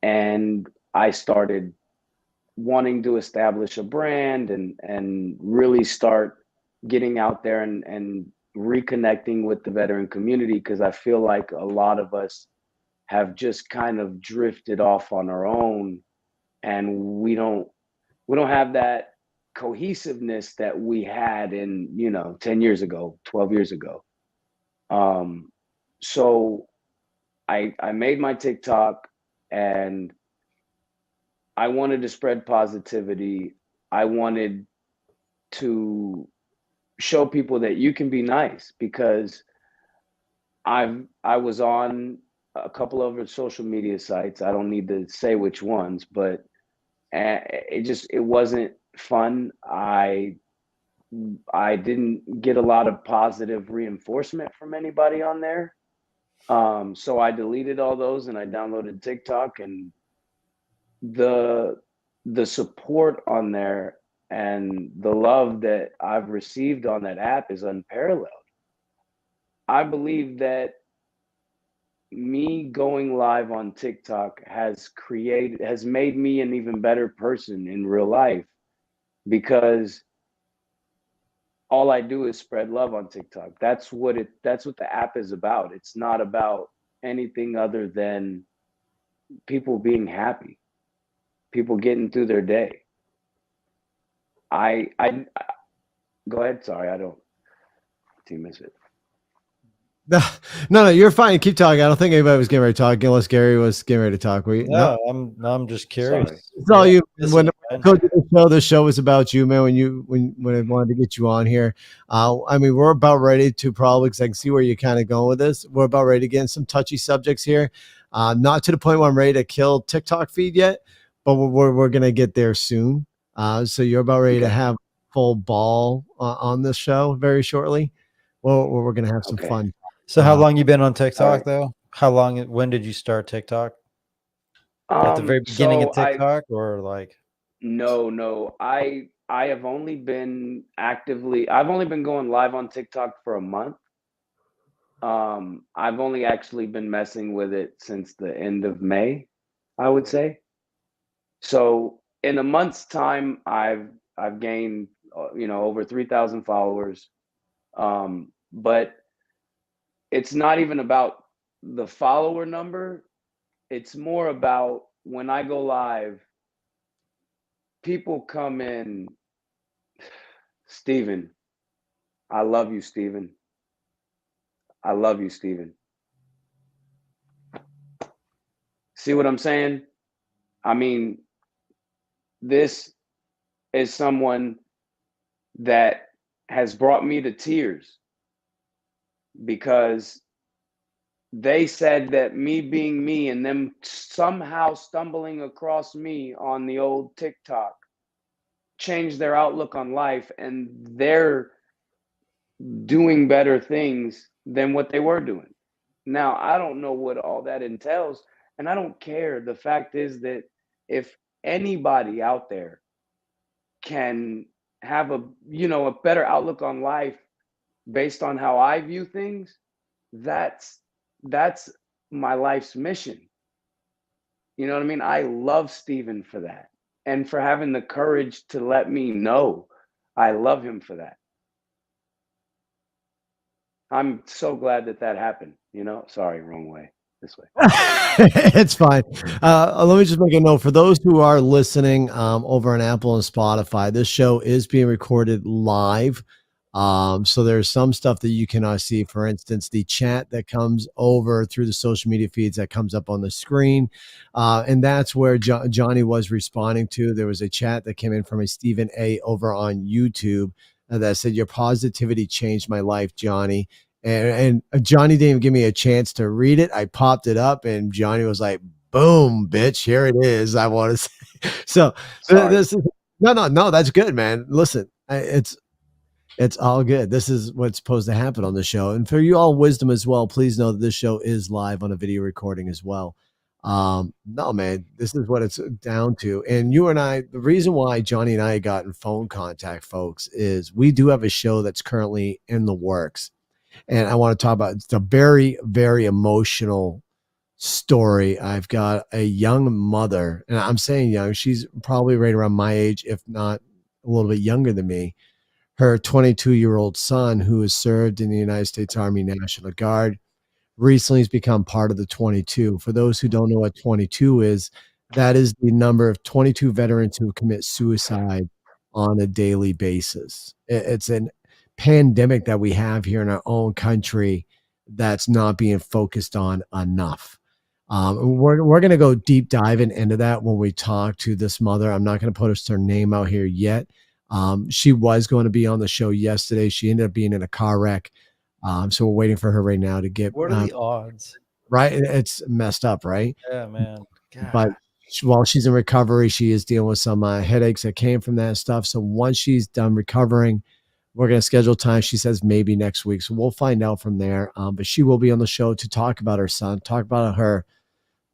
And I started wanting to establish a brand and really start getting out there and reconnecting with the veteran community, because I feel like a lot of us have just kind of drifted off on our own, and we don't have that cohesiveness that we had in 10 years ago, 12 years ago. So I made my TikTok, and I wanted to spread positivity. I wanted to show people that you can be nice, because I was on a couple of social media sites. I don't need to say which ones, but it wasn't fun. I I didn't get a lot of positive reinforcement from anybody on there. So I deleted all those and I downloaded TikTok, and the support on there and the love that I've received on that app is unparalleled. I believe that me going live on TikTok has made me an even better person in real life, because all I do is spread love on TikTok. That's what the app is about. It's not about anything other than people being happy, people getting through their day. I go ahead. Sorry, I don't miss it. No, you're fine. Keep talking. I don't think anybody was getting ready to talk unless Gary was getting ready to talk. No, I'm just curious. Sorry. It's all you. When man. the show was about you, man. When I wanted to get you on here, I mean, we're about ready to probably, because I can see where you're kind of going with this. We're about ready to get in some touchy subjects here. Not to the point where I'm ready to kill TikTok feed yet, but we're gonna get there soon. So you're about ready to have full ball on this show very shortly. Well, we're gonna have some fun. So how long you been on TikTok right. though? How long? When did you start TikTok? At the very beginning of TikTok, or like? No. I have only been I've only been going live on TikTok for a month. I've only actually been messing with it since the end of May, I would say. So in a month's time, I've gained over 3,000 followers. But it's not even about the follower number. It's more about when I go live, people come in. Steven, I love you, Steven. I love you, Steven. See what I'm saying? I mean, this is someone that has brought me to tears, because they said that me being me and them somehow stumbling across me on the old TikTok changed their outlook on life, and they're doing better things than what they were doing. Now, I don't know what all that entails, and I don't care. The fact is that if anybody out there can have a better outlook on life based on how I view things, that's my life's mission. You know what I mean? I love Steven for that, and for having the courage to let me know. I love him for that. I'm so glad that happened. Sorry, wrong way. This way. It's fine. Let me just make a note for those who are listening over on Apple and Spotify. This show is being recorded live. So there's some stuff that you cannot see. For instance, the chat that comes over through the social media feeds that comes up on the screen. And that's where Johnny was responding to. There was a chat that came in from a Stephen A over on YouTube that said, "Your positivity changed my life, Johnny." And Johnny didn't even give me a chance to read it. I popped it up and Johnny was like, "Boom, bitch, here it is." I want to say. So this is no, that's good, man. Listen, it's all good. This is what's supposed to happen on the show. And for you all wisdom as well, please know that this show is live on a video recording as well. No, man, this is what it's down to. And you and I, the reason why Johnny and I got in phone contact, folks, is we do have a show that's currently in the works. And I want to talk about, it's a very, very emotional story. I've got a young mother, and I'm saying young, she's probably right around my age, if not a little bit younger than me. Her 22-year-old son, who has served in the United States Army National Guard, recently has become part of the 22. For those who don't know what 22 is, that is the number of 22 veterans who commit suicide on a daily basis. It's an pandemic that we have here in our own country that's not being focused on enough. We're going to go deep diving into that when we talk to this mother. I'm not going to put her name out here yet. She was going to be on the show yesterday. She ended up being in a car wreck. So we're waiting for her right now to get. What are the odds? Right, it's messed up, right? Yeah, man. God. But while she's in recovery, she is dealing with some headaches that came from that stuff. So once she's done recovering, We're going to schedule time. She says maybe next week. So we'll find out from there. But she will be on the show to talk about her son, talk about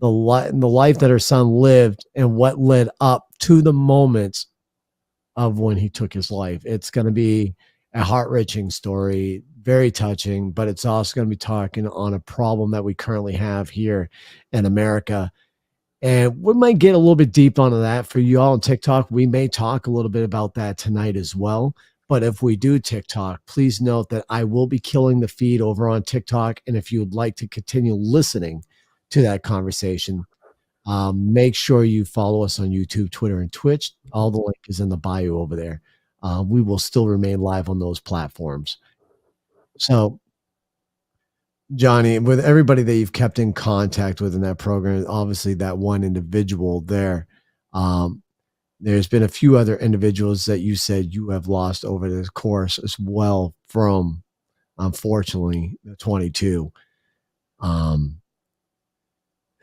the life that her son lived and what led up to the moments of when he took his life. It's going to be a heart-wrenching story, very touching, but it's also going to be talking on a problem that we currently have here in America. And we might get a little bit deep onto that for you all on TikTok. We may talk a little bit about that tonight as well. But if we do TikTok, please note that I will be killing the feed over on TikTok. And if you would like to continue listening to that conversation, make sure you follow us on YouTube, Twitter, and Twitch. All the link is in the bio over there. We will still remain live on those platforms. So, Johnny, with everybody that you've kept in contact with in that program, obviously that one individual there, there's been a few other individuals that you said you have lost over the course as well from, unfortunately, the 22.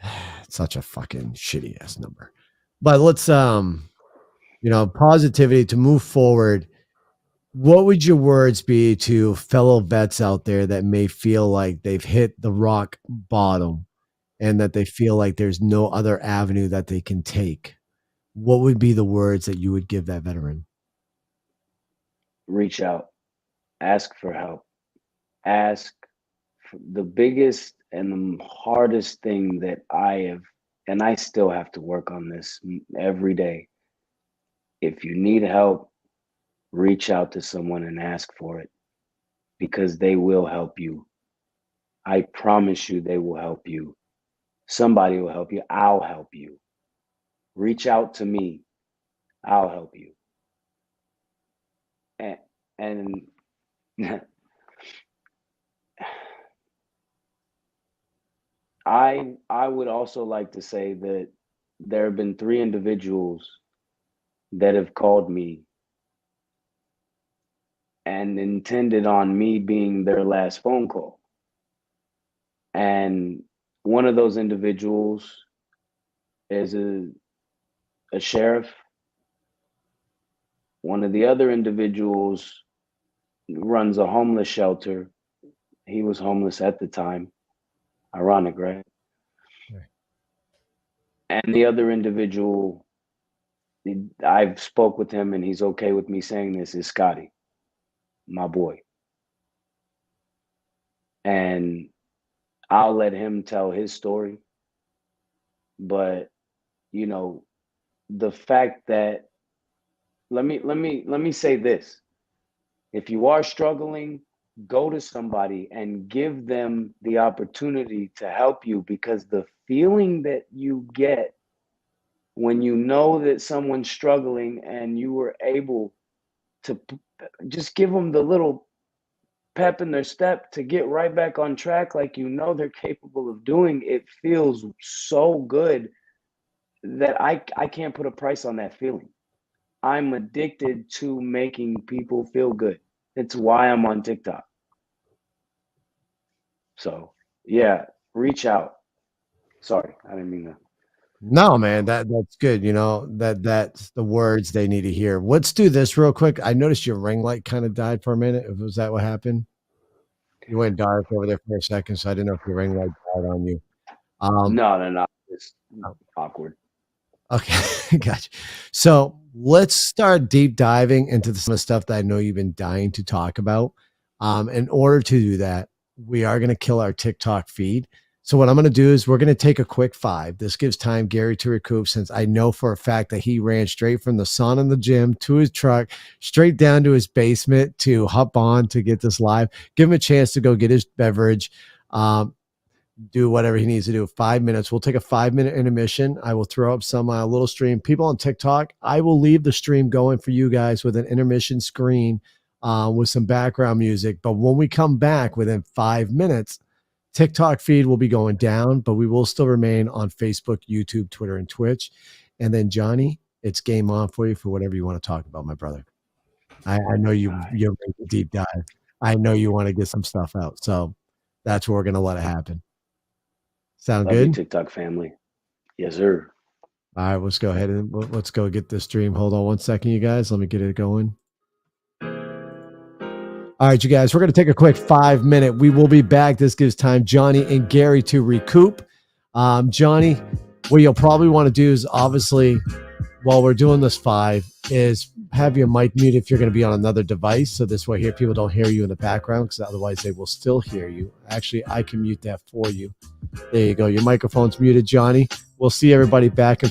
It's such a fucking shitty ass number. But let's, positivity to move forward. What would your words be to fellow vets out there that may feel like they've hit the rock bottom and that they feel like there's no other avenue that they can take? What would be the words that you would give that veteran? Reach out, ask for help, ask for the biggest and the hardest thing that I have, and I still have to work on this every day. If you need help, reach out to someone and ask for it, because they will help you. I promise you they will help you. Somebody will help you. I'll help you. Reach out to me. I'll help you. And I would also like to say that there have been 3 individuals that have called me and intended on me being their last phone call. And one of those individuals is a sheriff. One of the other individuals runs a homeless shelter. He was homeless at the time. Ironic, right? Right. And the other individual, I've spoke with him and he's okay with me saying this, is Scotty, my boy. And I'll let him tell his story. But, the fact that, let me say this. If you are struggling, go to somebody and give them the opportunity to help you, because the feeling that you get when you know that someone's struggling and you were able to just give them the little pep in their step to get right back on track, like they're capable of doing, it feels so good that I can't put a price on that feeling. I'm addicted to making people feel good. It's why I'm on TikTok. So yeah, reach out. Sorry, I didn't mean that. No, man, that's good. That's the words they need to hear. Let's do this real quick. I noticed your ring light kind of died for a minute. Was that what happened? You went dark over there for a second, so I didn't know if your ring light died on you. No. It's awkward. Okay, gotcha. So let's start deep diving into some of the stuff that I know you've been dying to talk about. In order to do that, we are going to kill our TikTok feed. So what I'm going to do is we're going to take a quick 5. This gives time Gary to recoup, since I know for a fact that he ran straight from the sauna in the gym to his truck, straight down to his basement to hop on to get this live. Give him a chance to go get his beverage. Do whatever he needs to do. 5 minutes. We'll take a 5-minute intermission. I will throw up some little stream. People on TikTok, I will leave the stream going for you guys with an intermission screen with some background music. But when we come back within 5 minutes, TikTok feed will be going down, but we will still remain on Facebook, YouTube, Twitter, and Twitch. And then Johnny, it's game on for you for whatever you want to talk about, my brother. I know you're a deep dive. I know you want to get some stuff out. So that's where we're going to let it happen. Sound Love good? you, TikTok family. Yes, sir. All right, let's go ahead and let's go get this stream. Hold on one second, you guys. Let me get it going. All right, you guys, we're going to take a quick 5-minute. We will be back. This gives time Johnny and Gary to recoup. Johnny, what you'll probably want to do is obviously while we're doing this 5 is have your mic mute if you're going to be on another device. So this way here, people don't hear you in the background because otherwise they will still hear you. Actually, I can mute that for you. There you go. Your microphone's muted, Johnny. We'll see everybody back in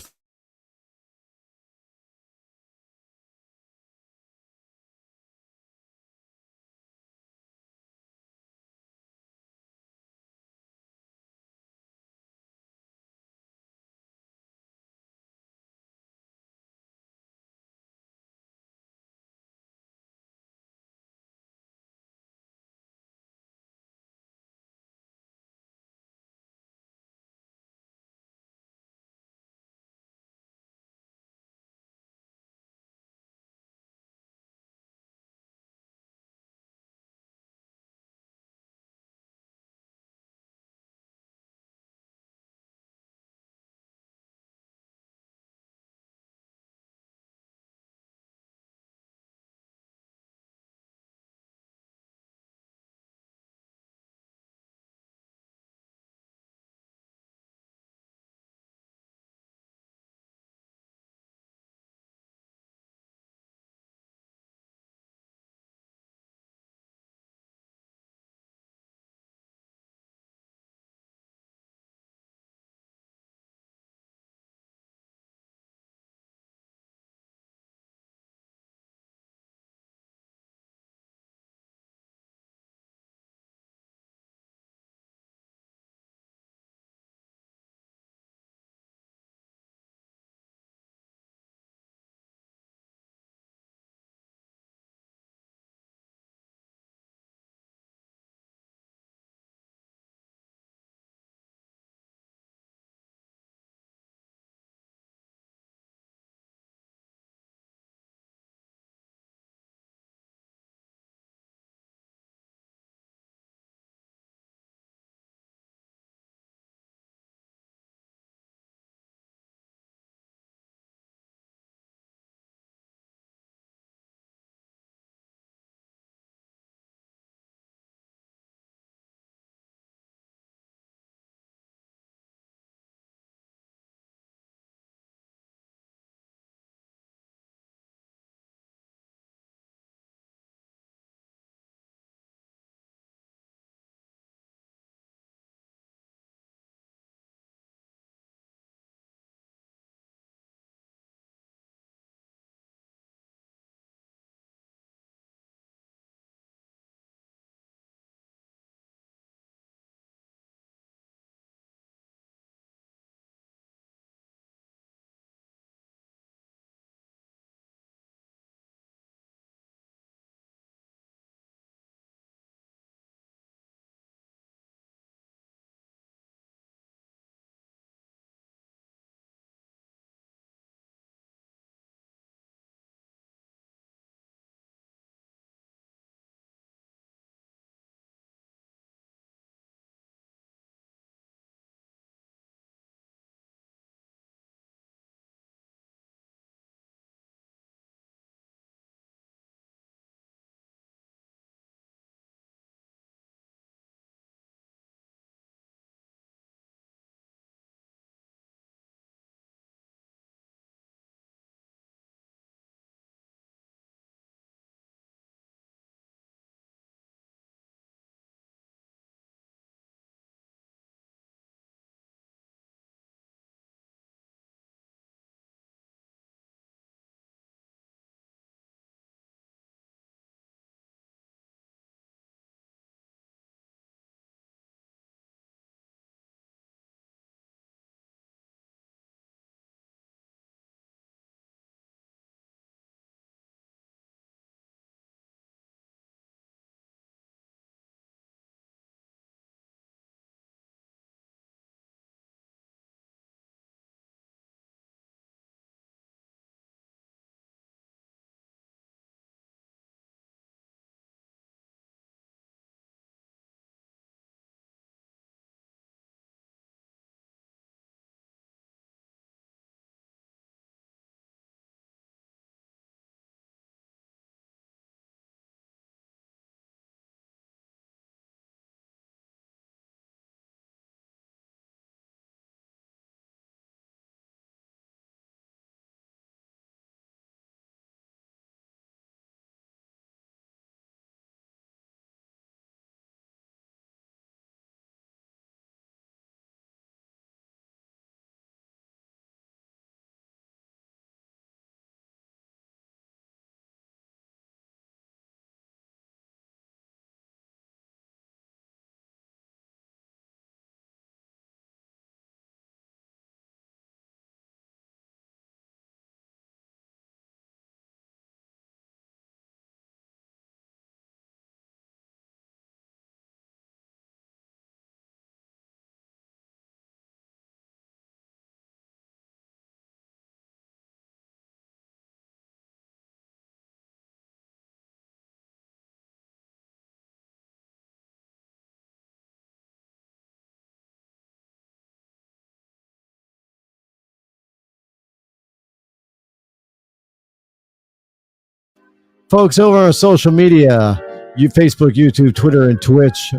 Folks over on social media, Facebook, YouTube, Twitter, and Twitch.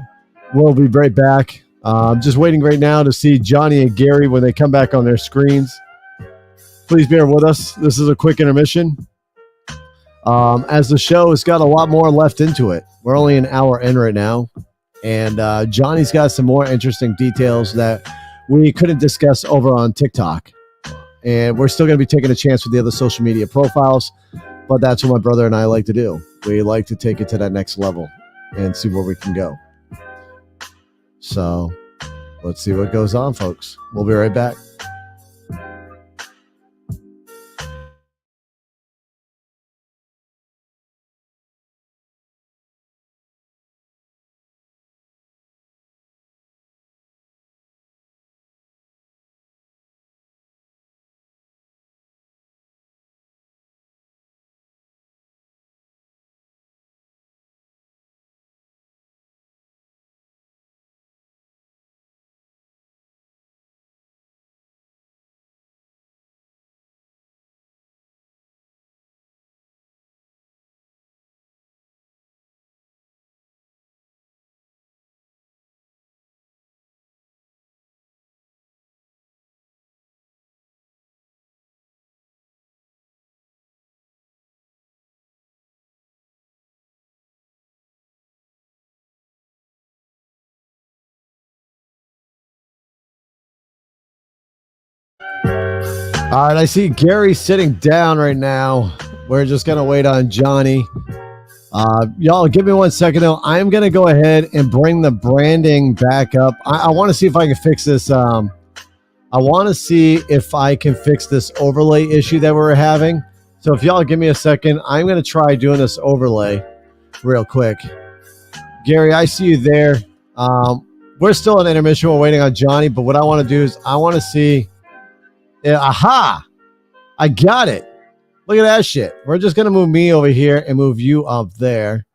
We'll be right back. I'm just waiting right now to see Johnny and Gary when they come back on their screens. Please bear with us. This is a quick intermission. As the show has got a lot more left into it. We're only an hour in right now. And Johnny's got some more interesting details that we couldn't discuss over on TikTok. And we're still going to be taking a chance with the other social media profiles. But that's what my brother and I like to do. We like to take it to that next level and see where we can go. So let's see what goes on, folks. We'll be right back. All right, I see Gary sitting down right now. We're just going to wait on Johnny. Y'all, give me 1 second, though. I'm going to go ahead and bring the branding back up. I want to see if I can fix this. I want to see if I can fix this overlay issue that we're having. So if y'all give me a second, I'm going to try doing this overlay real quick. Gary, I see you there. We're still in intermission. We're waiting on Johnny. But what I want to do is I want to see... aha! I got it. Look at that shit. We're just going to move me over here and move you up there.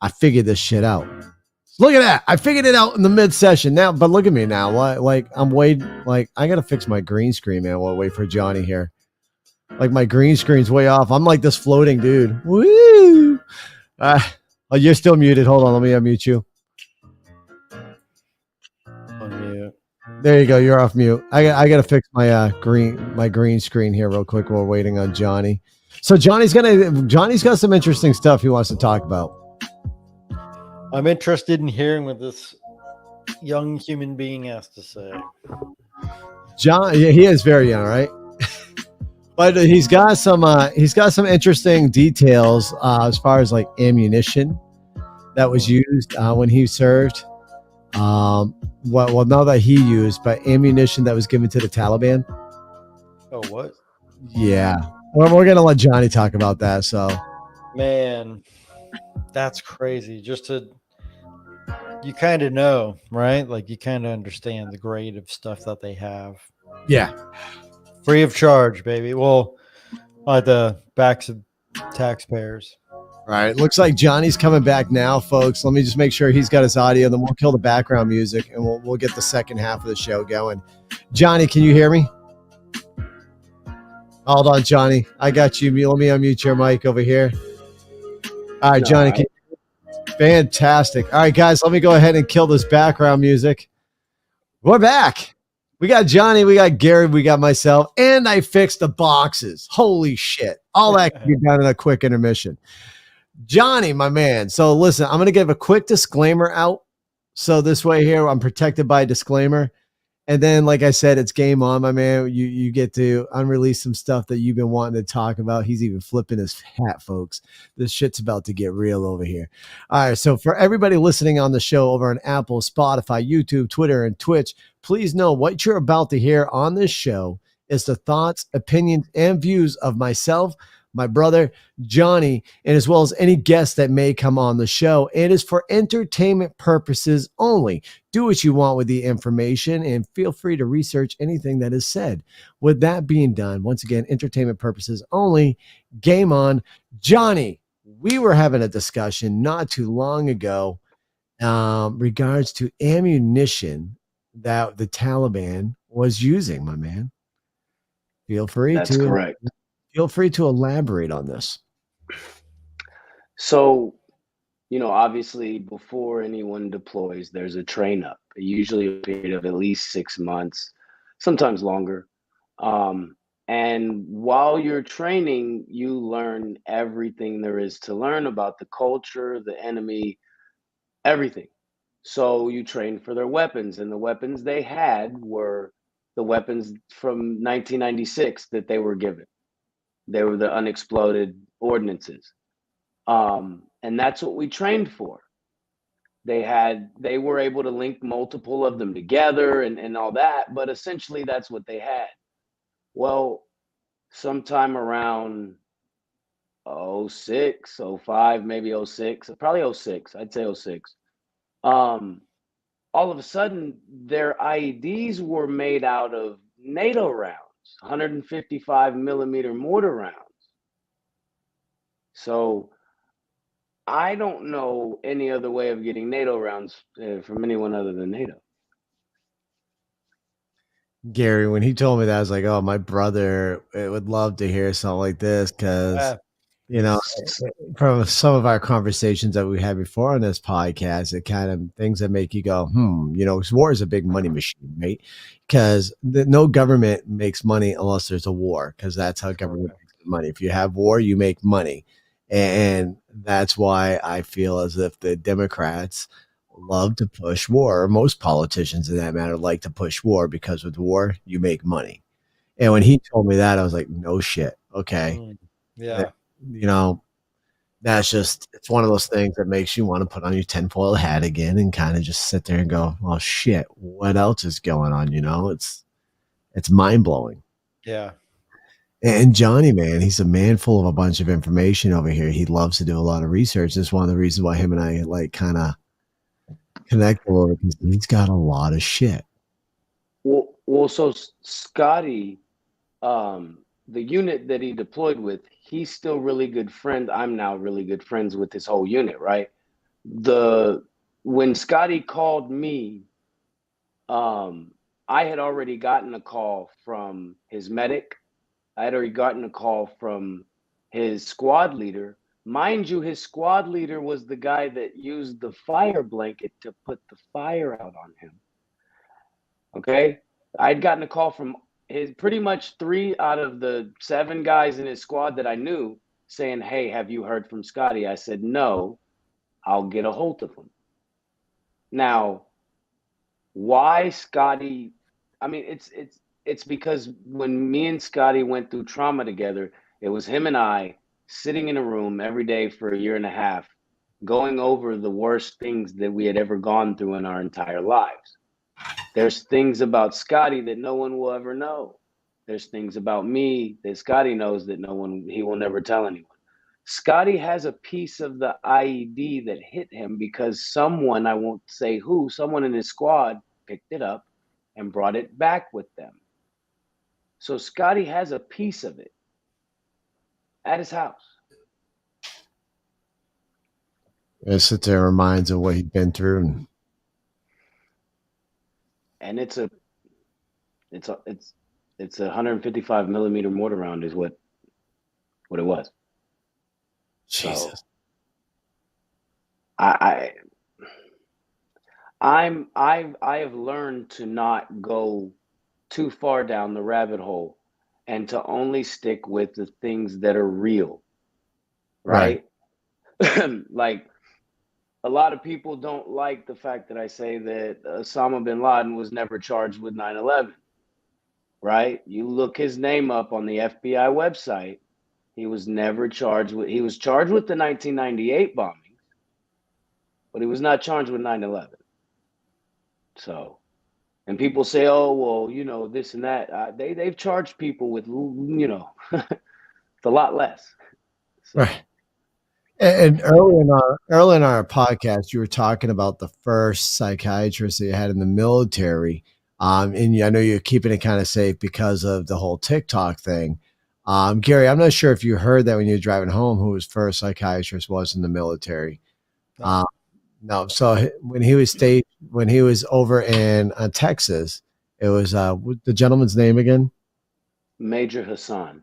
I figured this shit out. Look at that. I figured it out in the mid-session now. But look at me now. Like, I'm waiting. Like, I got to fix my green screen, man. We'll wait for Johnny here. Like, my green screen's way off. I'm like this floating dude. Woo! Oh, you're still muted. Hold on. Let me unmute you. Unmute. There you go. You're off mute. I got to fix my green screen here real quick while we're waiting on Johnny. So Johnny's got some interesting stuff he wants to talk about. I'm interested in hearing what this young human being has to say. John, yeah, he is very young, right? But he's got some interesting details as far as like ammunition that was used when he served. Well, not that he used, but ammunition that was given to the Taliban. Oh, what? Yeah. We're going to let Johnny talk about that. So, man, that's crazy. You kind of know, right? Like you kind of understand the grade of stuff that they have. Yeah. Free of charge, baby. Well, at the backs of taxpayers. All right. Looks like Johnny's coming back now, folks. Let me just make sure he's got his audio. Then we'll kill the background music and we'll get the second half of the show going. Johnny, can you hear me? Hold on, Johnny. I got you. Let me unmute your mic over here. All right, Johnny. Fantastic. All right, guys, let me go ahead and kill this background music. We're back. We got Johnny, we got Gary, we got myself, and I fixed the boxes. Holy shit. All that can be done in a quick intermission. Johnny, my man. So listen, I'm going to give a quick disclaimer out. So this way here, I'm protected by a disclaimer. And then, like I said, it's game on, my man. You get to unrelease some stuff that you've been wanting to talk about. He's even flipping his hat, folks. This shit's about to get real over here. All right, so for everybody listening on the show over on Apple, Spotify, YouTube, Twitter, and Twitch, please know what you're about to hear on this show is the thoughts, opinions, and views of myself, my brother, Johnny, and as well as any guests that may come on the show. It is for entertainment purposes only. Do what you want with the information and feel free to research anything that is said. With that being done, once again, entertainment purposes only. Game on. Johnny, we were having a discussion not too long ago regards to ammunition that the Taliban was using, my man. Feel free That's correct. Feel free to elaborate on this. So, obviously before anyone deploys, there's a train up, usually a period of at least 6 months, sometimes longer. And while you're training, you learn everything there is to learn about the culture, the enemy, everything. So you train for their weapons, and the weapons they had were the weapons from 1996 that they were given. They were the unexploded ordnances. And that's what we trained for. They were able to link multiple of them together and all that, but essentially that's what they had. Well, sometime around 06, 05, maybe 06, probably 06, I'd say 06. All of a sudden their IEDs were made out of NATO rounds, 155 millimeter mortar rounds. So I don't know any other way of getting NATO rounds from anyone other than NATO. Gary, when he told me that, I was like, oh, my brother would love to hear something like this because, from some of our conversations that we had before on this podcast, it kind of things that make you go, 'cause war is a big money machine, right? Because no government makes money unless there's a war, because that's how government makes money. If you have war, you make money. And that's why I feel as if the Democrats love to push war. Most politicians, in that matter, like to push war because with war, you make money. And when he told me that, I was like, no shit. Okay. Yeah. You know, that's just, it's one of those things that makes you want to put on your tinfoil hat again and kind of just sit there and go, well, shit, what else is going on? It's mind blowing. Yeah. And Johnny, man, he's a man full of a bunch of information over here. He loves to do a lot of research. That's one of the reasons why him and I like kind of connect a little, because he's got a lot of shit. Well, so Scotty, the unit that he deployed with, he's still really good friend. I'm now really good friends with his whole unit, right? When Scotty called me, I had already gotten a call from his medic. I had already gotten a call from his squad leader. Mind you, his squad leader was the guy that used the fire blanket to put the fire out on him. Okay? I'd gotten a call from his pretty much 3 out of the 7 guys in his squad that I knew saying, hey, have you heard from Scotty? I said, no, I'll get a hold of him. Now, why Scotty? I mean, it's because when me and Scotty went through trauma together, it was him and I sitting in a room every day for a year and a half, going over the worst things that we had ever gone through in our entire lives. There's things about Scotty that no one will ever know. There's things about me that Scotty knows that he will never tell anyone. Scotty has a piece of the IED that hit him because someone, I won't say who, someone in his squad picked it up and brought it back with them. So Scotty has a piece of it at his house. It sits there and reminds of what he'd been through. And it's a 155 millimeter mortar round is what it was. Jesus. So I have learned to not go too far down the rabbit hole and to only stick with the things that are real. Right? Like, a lot of people don't like the fact that I say that Osama bin Laden was never charged with 9/11. Right? You look his name up on the FBI website. He was never charged with. He was charged with the 1998 bombings, but he was not charged with 9/11. So, and people say, "Oh, well, this and that." They've charged people with, it's a lot less. So. Right. And early in our podcast, you were talking about the first psychiatrist that you had in the military. And I know you're keeping it kind of safe because of the whole TikTok thing. Gary, I'm not sure if you heard that when you were driving home, who his first psychiatrist was in the military. No. So when he was over in Texas, it was what's the gentleman's name again? Major Hassan.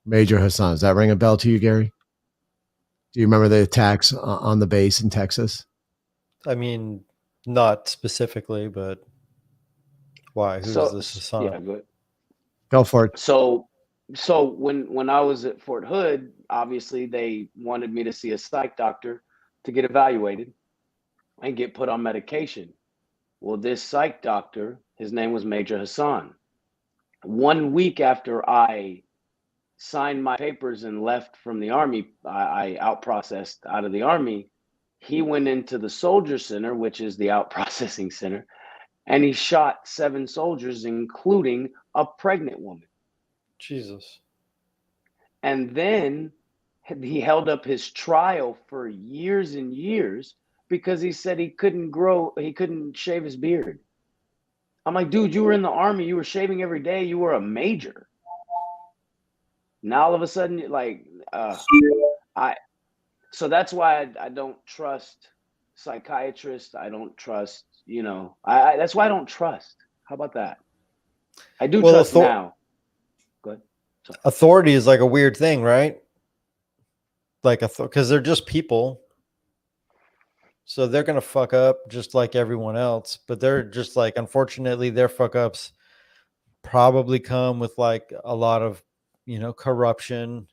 Major Hassan. Does that ring a bell to you, Gary? Do you remember the attacks on the base in Texas? I mean, not specifically, but why? Who's this son Yeah, of? good. Go for it. So when I was at Fort Hood, obviously they wanted me to see a psych doctor to get evaluated and get put on medication. Well, this psych doctor, his name was Major Hassan. 1 week after I signed my papers and left from the Army, I out processed out of the Army. He went into the Soldier Center, which is the out processing center, and he shot 7 soldiers, including a pregnant woman. Jesus. And then he held up his trial for years and years because he said he couldn't shave his beard. I'm like, dude, you were in the Army, you were shaving every day, you were a major. Now all of a sudden, so that's why I don't trust psychiatrists. I don't trust, that's why I don't trust. How about that? I do trust now. Go ahead. Sorry. Authority is like a weird thing, right? Like because they're just people. So they're going to fuck up just like everyone else, but they're just like, unfortunately, their fuck ups probably come with like a lot of, corruption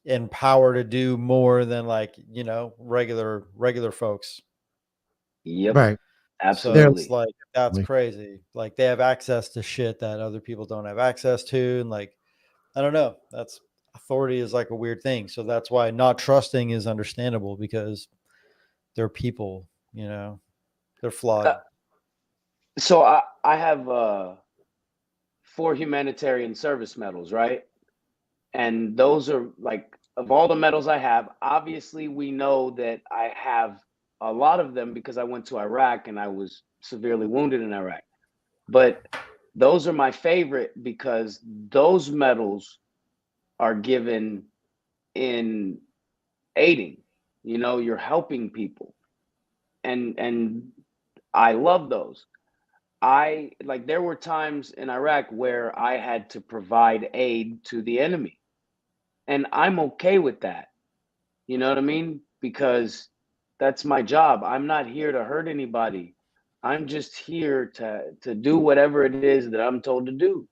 and power to do more than like, regular folks. Yep. Right. Absolutely. So it's like, that's crazy. Like they have access to shit that other people don't have access to. And like, I don't know, authority is like a weird thing. So that's why not trusting is understandable, because they're people, they're flawed. So I have 4 humanitarian service medals, right? And those are like, of all the medals I have, obviously we know that I have a lot of them because I went to Iraq and I was severely wounded in Iraq. But those are my favorite because those medals are given in aiding, you're helping people. And I love those. There were times in Iraq where I had to provide aid to the enemy. And I'm okay with that. You know what I mean? Because that's my job. I'm not here to hurt anybody. I'm just here to do whatever it is that I'm told to do.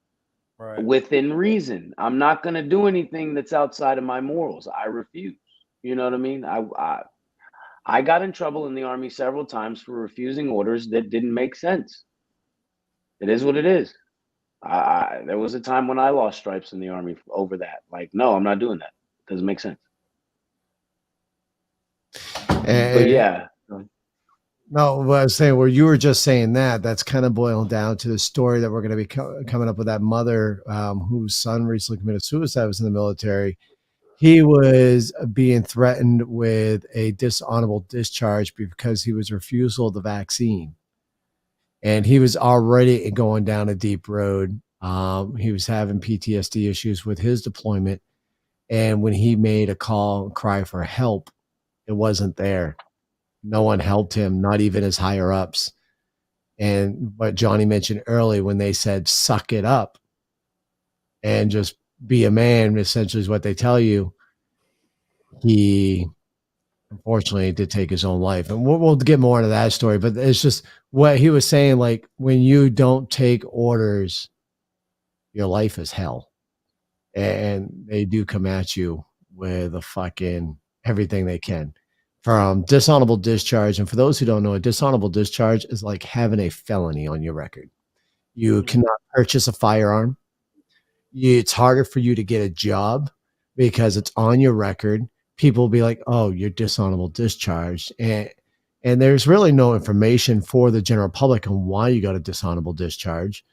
Right. Within reason. I'm not going to do anything that's outside of my morals. I refuse. You know what I mean? I got in trouble in the Army several times for refusing orders that didn't make sense. It is what it is. There was a time when I lost stripes in the Army over that. Like, no, I'm not doing that. It doesn't make sense. But yeah. No, what I was saying, where you were just saying that's kind of boiling down to the story that we're going to be coming up with, that mother whose son recently committed suicide, was in the military. He was being threatened with a dishonorable discharge because he was refusal of the vaccine. And he was already going down a deep road. He was having PTSD issues with his deployment. And when he made a call and cry for help, it wasn't there. No one helped him, not even his higher ups. And what Johnny mentioned earlier, when they said, suck it up and just be a man, essentially is what they tell you. He unfortunately did take his own life. And we'll get more into that story, but it's just what he was saying. Like, when you don't take orders, your life is hell. And they do come at you with a fucking everything they can. From dishonorable discharge. And for those who don't know, a dishonorable discharge is like having a felony on your record. You cannot purchase a firearm. It's harder for you to get a job because it's on your record. People will be like, oh, you're dishonorable discharged. And there's really no information for the general public on why you got a dishonorable discharge.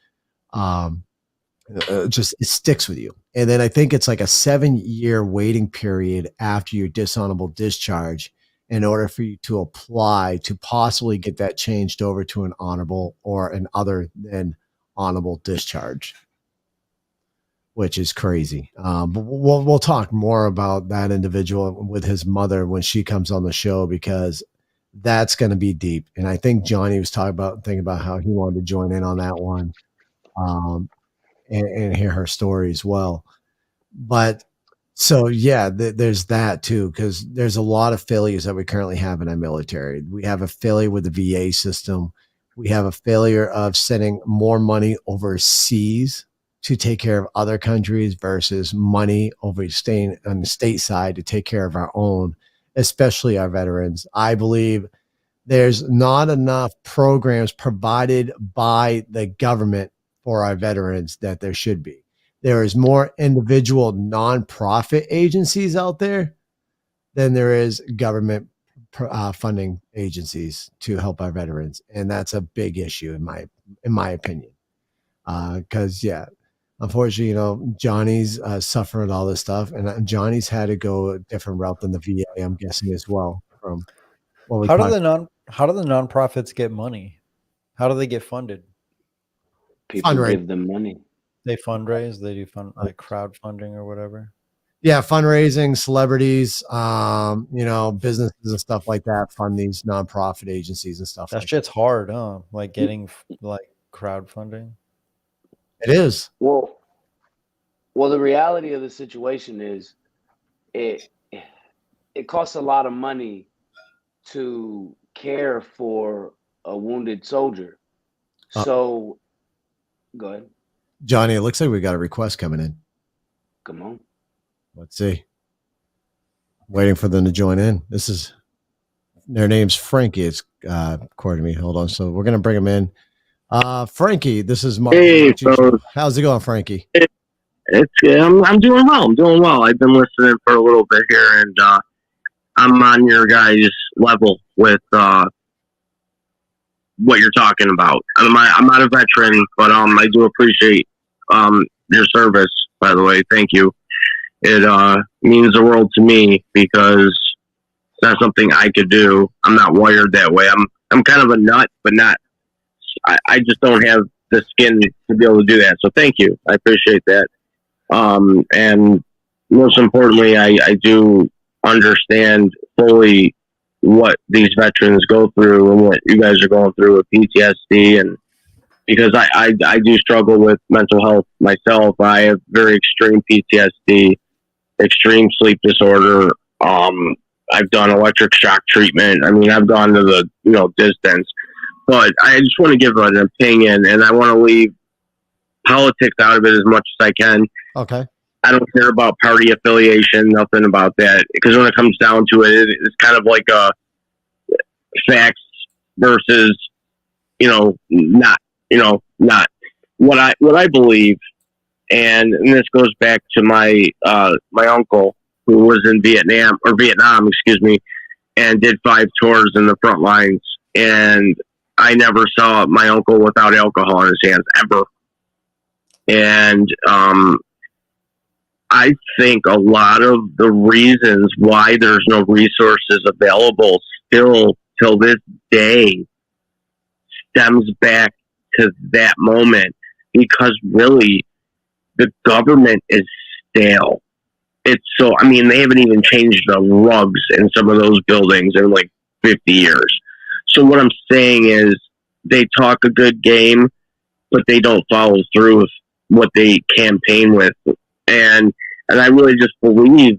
Just it sticks with you. And then I think it's like a 7-year waiting period after your dishonorable discharge in order for you to apply to possibly get that changed over to an honorable or an other than honorable discharge, which is crazy. But we'll talk more about that individual with his mother when she comes on the show, because that's going to be deep. And I think Johnny was thinking about how he wanted to join in on that one and hear her story as well. But So yeah, there's that too, because there's a lot of failures that we currently have in our military. We have a failure with the VA system. We have a failure of sending more money overseas to take care of other countries versus money over staying on the state side to take care of our own, especially our veterans. I believe there's not enough programs provided by the government for our veterans that there should be. There is more individual nonprofit agencies out there than there is government funding agencies to help our veterans, and that's a big issue in my opinion. Because yeah, unfortunately, Johnny's suffering all this stuff, and Johnny's had to go a different route than the VA. I'm guessing as well from what we How do talked. how do the nonprofits get money? How do they get funded? People Fundraise. give them money. They fundraise. They do like crowdfunding or whatever. Yeah, fundraising, celebrities, businesses and stuff like that fund these nonprofit agencies and stuff. That like shit's hard, huh? Like getting like crowdfunding. that. It is. Well, the reality of the situation is, it costs a lot of money to care for a wounded soldier. So, go ahead. Johnny, it looks like we got a request coming in. Come on. Let's see. Waiting for them to join in. Their name's Frankie. It's according to me. Hold on. So we're gonna bring them in. Frankie, this is Mark. Hey, fellas. How's it going, Frankie? It's I'm doing well. I'm doing well. I've been listening for a little bit here, and I'm on your guys' level with what you're talking about. I'm not a veteran, but I do appreciate your service. By the way, thank you. It means the world to me because it's not something I could do. I'm not wired that way. I'm kind of a nut, but not. I just don't have the skin to be able to do that. So thank you. I appreciate that. And most importantly, I do understand fully what these veterans go through and what you guys are going through with PTSD, and because I do struggle with mental health myself. I have very extreme PTSD, extreme sleep disorder. I've done electric shock treatment. I mean, I've gone to the distance, but I just want to give an opinion, and I want to leave politics out of it as much as I can. Okay. I don't care about party affiliation, nothing about that, because when it comes down to it, it's kind of like a facts versus, not what I believe. And this goes back to my uncle who was in Vietnam, and did 5 tours in the front lines. And I never saw my uncle without alcohol in his hands ever. And, I think a lot of the reasons why there's no resources available still till this day stems back to that moment, because really the government is stale. It's so, they haven't even changed the rugs in some of those buildings in like 50 years. So what I'm saying is they talk a good game, but they don't follow through with what they campaign with. And I really just believe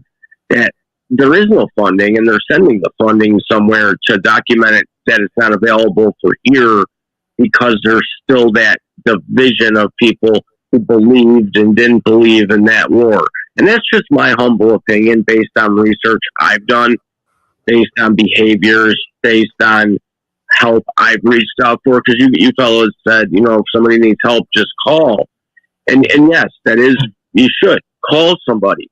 that there is no funding, and they're sending the funding somewhere to document it, that it's not available for here, because there's still that division of people who believed and didn't believe in that war. And that's just my humble opinion based on research I've done, based on behaviors, based on help I've reached out for. Because you fellas said, if somebody needs help, just call. And yes, that is, you should call somebody.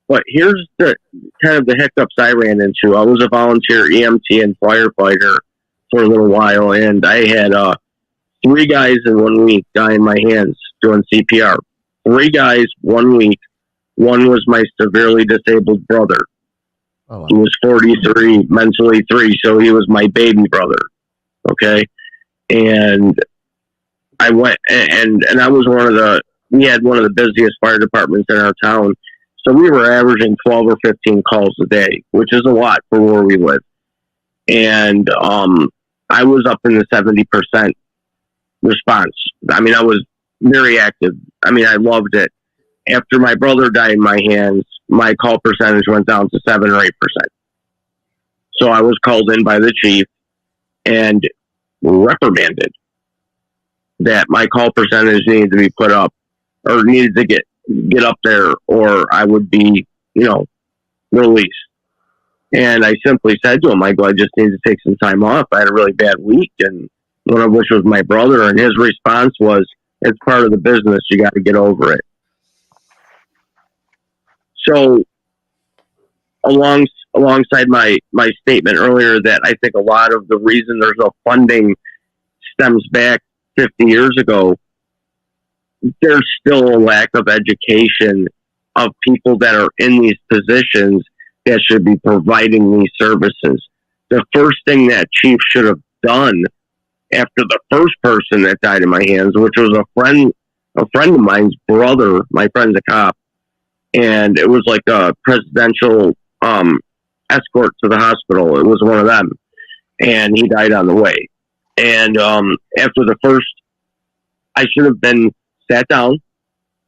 But here's the kind of the hiccups I ran into. I was a volunteer EMT and firefighter for a little while, and I had 3 guys in 1 week die in my hands doing CPR. 3 guys 1 week. One was my severely disabled brother. Oh, wow. He was 43, mentally 3, so he was my baby brother. Okay, and I went and I was we had one of the busiest fire departments in our town. So we were averaging 12 or 15 calls a day, which is a lot for where we live. And I was up in the 70% response. I was very active. I loved it. After my brother died in my hands, my call percentage went down to 7 or 8%. So I was called in by the chief and reprimanded that my call percentage needed to be put up, or needed to get up there, or I would be, released. And I simply said to him, I just need to take some time off. I had a really bad week, and one of which was my brother. And his response was, it's part of the business. You got to get over it. So alongside my statement earlier that I think a lot of the reason there's no funding stems back 50 years ago, there's still a lack of education of people that are in these positions that should be providing these services. The first thing that chief should have done after the first person that died in my hands, which was a friend of mine's brother, my friend's a cop, and it was like a presidential escort to the hospital. It was one of them, and he died on the way. And after the first, I should have been sat down,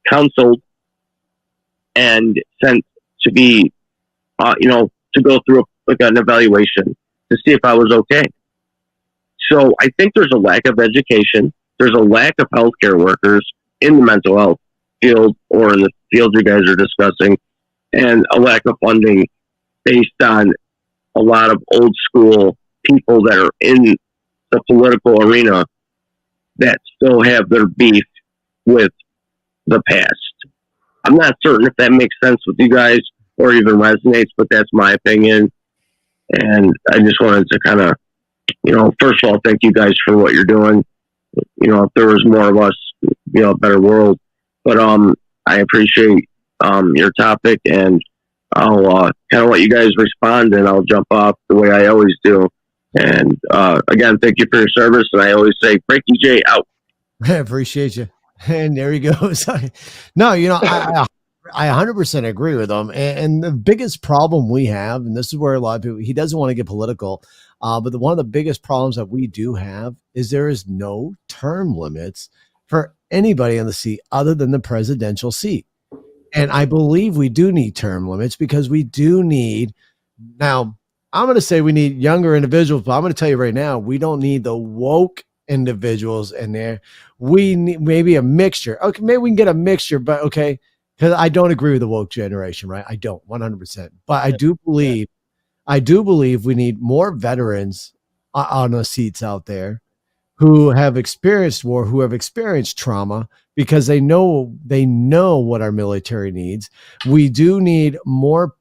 counseled, and sent to be, to go through an evaluation to see if I was okay. So I think there's a lack of education. There's a lack of healthcare workers in the mental health field or in the field you guys are discussing, and a lack of funding based on a lot of old school people that are in the political arena that still have their beef with the past. I'm not certain if that makes sense with you guys or even resonates, but that's my opinion. And I just wanted to kind of, first of all, thank you guys for what you're doing. If there was more of us, a better world. But I appreciate your topic, and I'll kind of let you guys respond, and I'll jump off the way I always do. And again, thank you for your service. And I always say, Break EJ out. I appreciate you. And there he goes. No, I 100% agree with him. And the biggest problem we have, and this is where a lot of people, he doesn't want to get political, but one of the biggest problems that we do have is there is no term limits for anybody on the seat other than the presidential seat. And I believe we do need term limits because we do need, now I'm going to say we need younger individuals, but I'm going to tell you right now, we don't need the woke individuals in there. We need maybe a mixture. Okay, maybe we can get a mixture, but okay, because I don't agree with the woke generation, right? I don't 100%, but I do believe we need more veterans on the seats out there who have experienced war, who have experienced trauma, because they know what our military needs. We do need more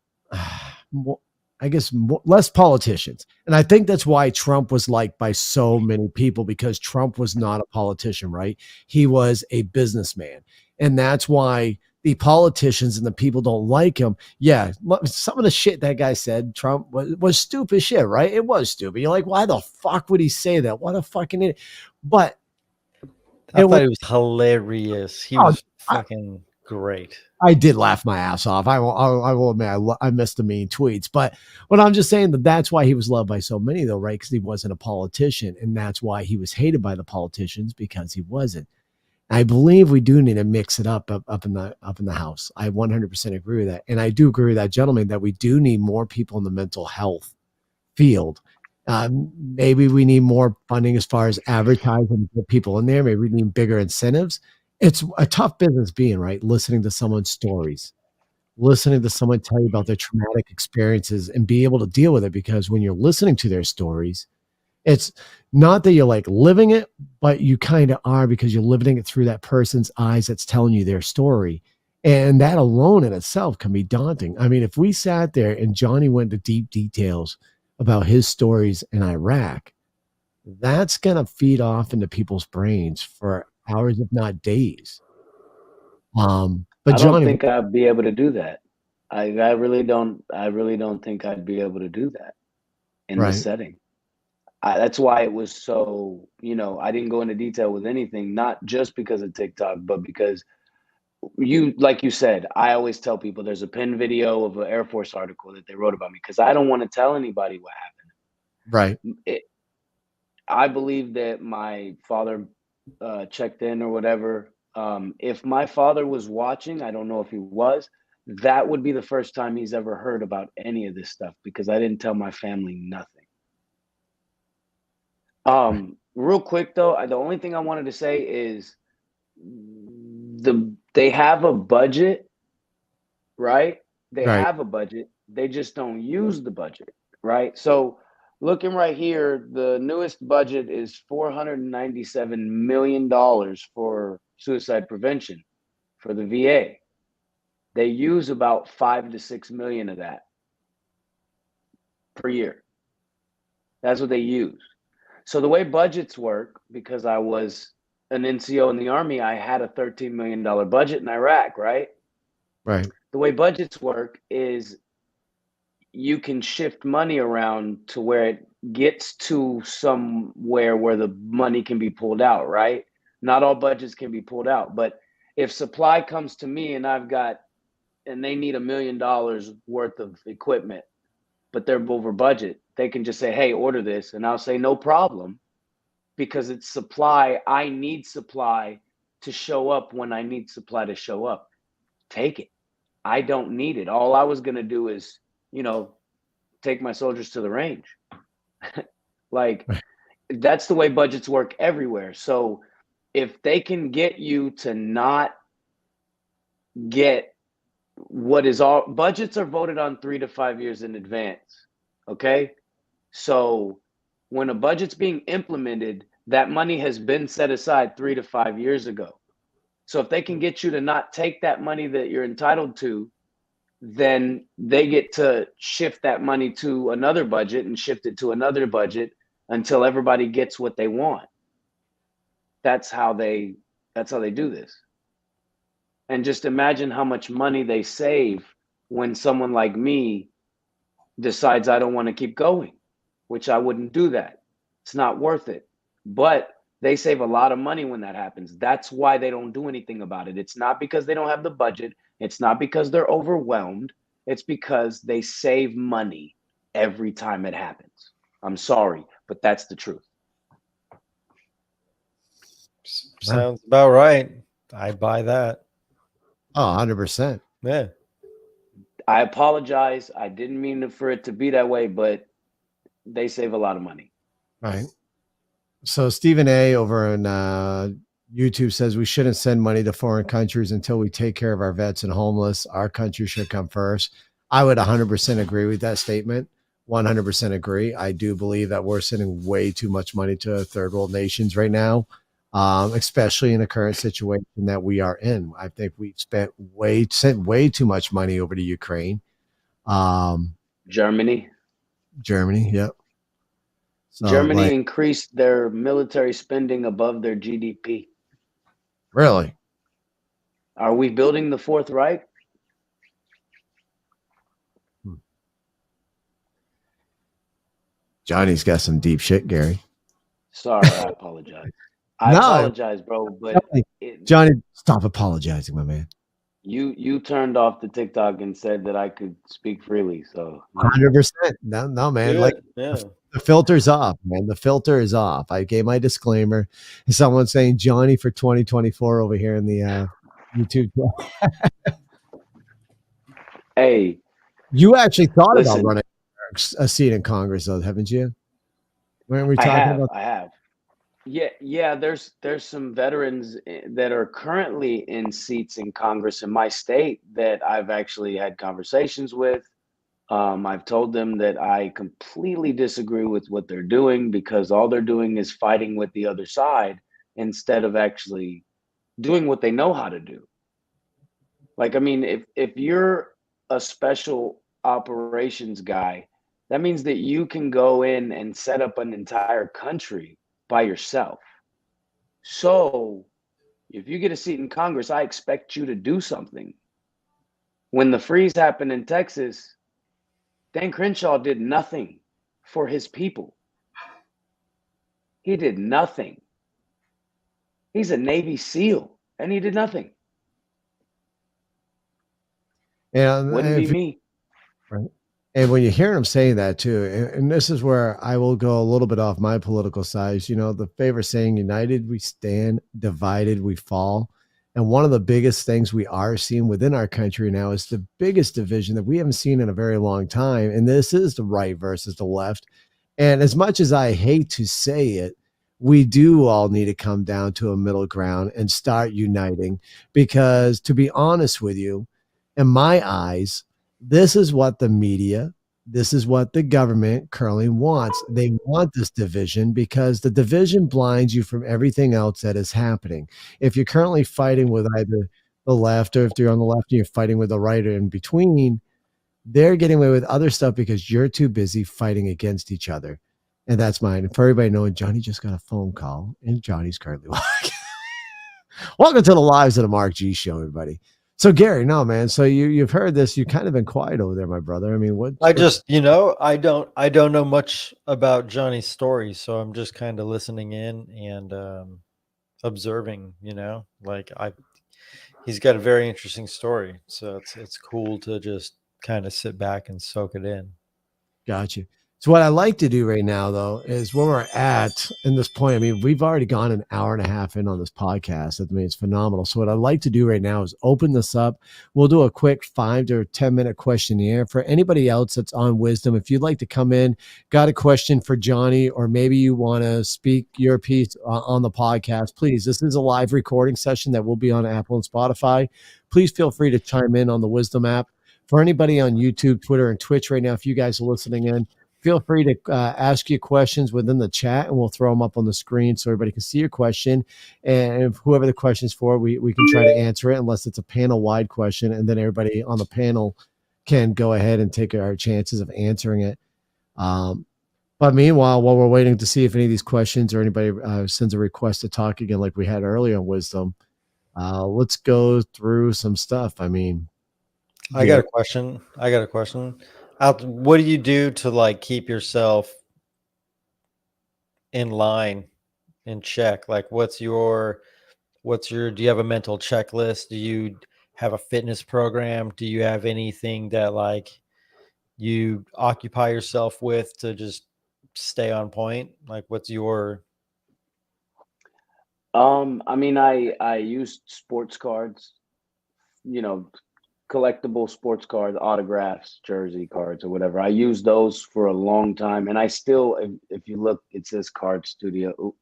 less politicians. And I think that's why Trump was liked by so many people, because Trump was not a politician, right? He was a businessman. And that's why the politicians and the people don't like him. Yeah, some of the shit that guy said, Trump, was stupid shit, right? It was stupid. You're like, why the fuck would he say that? What a fucking idiot. But I thought it was hilarious. He was fucking great. I did laugh my ass off. I will admit I missed the mean tweets, but what I'm just saying that's why he was loved by so many, though, right? Because he wasn't a politician, and that's why he was hated by the politicians, because he wasn't. I believe we do need to mix it up in the house. I 100% agree with that, and I do agree with that gentleman that we do need more people in the mental health field. Maybe we need more funding as far as advertising, get people in there. Maybe we need bigger incentives. It's a tough business being, right? Listening to someone's stories, listening to someone tell you about their traumatic experiences and be able to deal with it. Because when you're listening to their stories, it's not that you're like living it, but you kind of are, because you're living it through that person's eyes that's telling you their story. And that alone in itself can be daunting. I mean, if we sat there and Johnny went into deep details about his stories in Iraq, that's going to feed off into people's brains for hours, if not days. But I Johnny, don't think I'd be able to do that. I really don't think I'd be able to do that in this setting. That's why it was so, I didn't go into detail with anything, not just because of TikTok, but because like you said, I always tell people there's a pinned video of an Air Force article that they wrote about me, because I don't want to tell anybody what happened. Right. I believe that my father checked in or whatever. If my father was watching, I don't know if he was, that would be the first time he's ever heard about any of this stuff, because I didn't tell my family nothing. Real quick though, the only thing I wanted to say is they have a budget, right? They Right. have a budget. They just don't use the budget, right? So looking right here, the newest budget is $497 million for suicide prevention for the VA. They use about 5 to 6 million of that per year. That's what they use. So the way budgets work, because I was an NCO in the Army, I had a $13 million budget in Iraq, right? Right. The way budgets work is you can shift money around to where it gets to somewhere where the money can be pulled out, right? Not all budgets can be pulled out, but if supply comes to me and they need $1 million worth of equipment, but they're over budget, they can just say, hey, order this. And I'll say, no problem, because it's supply. I need supply to show up when I need supply to show up. Take it. I don't need it. All I was going to do is, take my soldiers to the range. Like, that's the way budgets work everywhere. So if they can get you to not get what is all, budgets are voted on 3 to 5 years in advance. Okay. So when a budget's being implemented, that money has been set aside 3 to 5 years ago. So if they can get you to not take that money that you're entitled to, then they get to shift that money to another budget and shift it to another budget until everybody gets what they want. That's how they do this. And just imagine how much money they save when someone like me decides I don't want to keep going, which I wouldn't do that. It's not worth it. But they save a lot of money when that happens. That's why they don't do anything about it. It's not because they don't have the budget. It's not because they're overwhelmed. It's because they save money every time it happens. I'm sorry, but that's the truth. Sounds about right. I buy that. Oh, 100%. Yeah. I apologize. I didn't mean for it to be that way, but they save a lot of money. Right. So Stephen A over on YouTube says we shouldn't send money to foreign countries until we take care of our vets and homeless. Our country should come first. I would 100% agree with that statement. 100% agree. I do believe that we're sending way too much money to third world nations right now, especially in the current situation that we are in. I think we've sent way too much money over to Ukraine. Germany. Yep. So, Germany increased their military spending above their GDP. Really? Are we building the Fourth Reich? Johnny's got some deep shit, Gary. Sorry, I apologize. I apologize, bro. But Johnny, stop apologizing, my man. You turned off the TikTok and said that I could speak freely. So 100%. No, man. The filter's off, man. The filter is off. I gave my disclaimer. Someone saying Johnny for 2024 over here in the YouTube. Hey, you actually thought about running a seat in Congress, though, haven't you? Weren't we talking about? I have. Yeah. There's some veterans that are currently in seats in Congress in my state that I've actually had conversations with. I've told them that I completely disagree with what they're doing, because all they're doing is fighting with the other side instead of actually doing what they know how to do. Like, I mean, if you're a special operations guy, that means that you can go in and set up an entire country by yourself. So if you get a seat in Congress, I expect you to do something. When the freeze happened in Texas, Dan Crenshaw did nothing for his people. He did nothing. He's a Navy SEAL, and he did nothing. Yeah, wouldn't be me. Right. And when you hear him saying that too, and this is where I will go a little bit off my political side, the favorite saying, united we stand, divided we fall. And one of the biggest things we are seeing within our country now is the biggest division that we haven't seen in a very long time. And this is the right versus the left. And as much as I hate to say it, we do all need to come down to a middle ground and start uniting. Because to be honest with you, in my eyes, this is what the media, this is what the government currently wants. They want this division because the division blinds you from everything else that is happening. If you're currently fighting with either the left, or if you're on the left and you're fighting with the right or in between, they're getting away with other stuff because you're too busy fighting against each other. And that's mine. And for everybody knowing, Johnny just got a phone call and Johnny's currently walking. Welcome to the lives of the Mark G Show, everybody. So Gary, no man. So you've heard this. You've kind of been quiet over there, my brother. I mean, what? I just, I don't know much about Johnny's story, so I'm just kind of listening in and observing. He's got a very interesting story, so it's cool to just kind of sit back and soak it in. Gotcha. So what I like to do right now, though, is when we're at in this point, I mean, we've already gone an hour and a half in on this podcast. I mean, it's phenomenal. So what I'd like to do right now is open this up. We'll do a quick 5 to 10 minute questionnaire for anybody else that's on Wisdom. If you'd like to come in, got a question for Johnny, or maybe you want to speak your piece on the podcast, please. This is a live recording session that will be on Apple and Spotify. Please feel free to chime in on the Wisdom app. For anybody on YouTube, Twitter, and Twitch right now, if you guys are listening in, feel free to ask your questions within the chat, and we'll throw them up on the screen so everybody can see your question. And if whoever the question is for, we can try to answer it, unless it's a panel-wide question, and then everybody on the panel can go ahead and take our chances of answering it. But meanwhile, while we're waiting to see if any of these questions or anybody sends a request to talk again like we had earlier on Wisdom, let's go through some stuff. I mean, I got a question. What do you do to keep yourself in line, in check? What's your, do you have a mental checklist? Do you have a fitness program? Do you have anything that you occupy yourself with to just stay on point? What's your... I mean, I used sports cards, collectible sports cards, autographs, jersey cards, or whatever. I used those for a long time, and I still, if you look, it says Card Studio.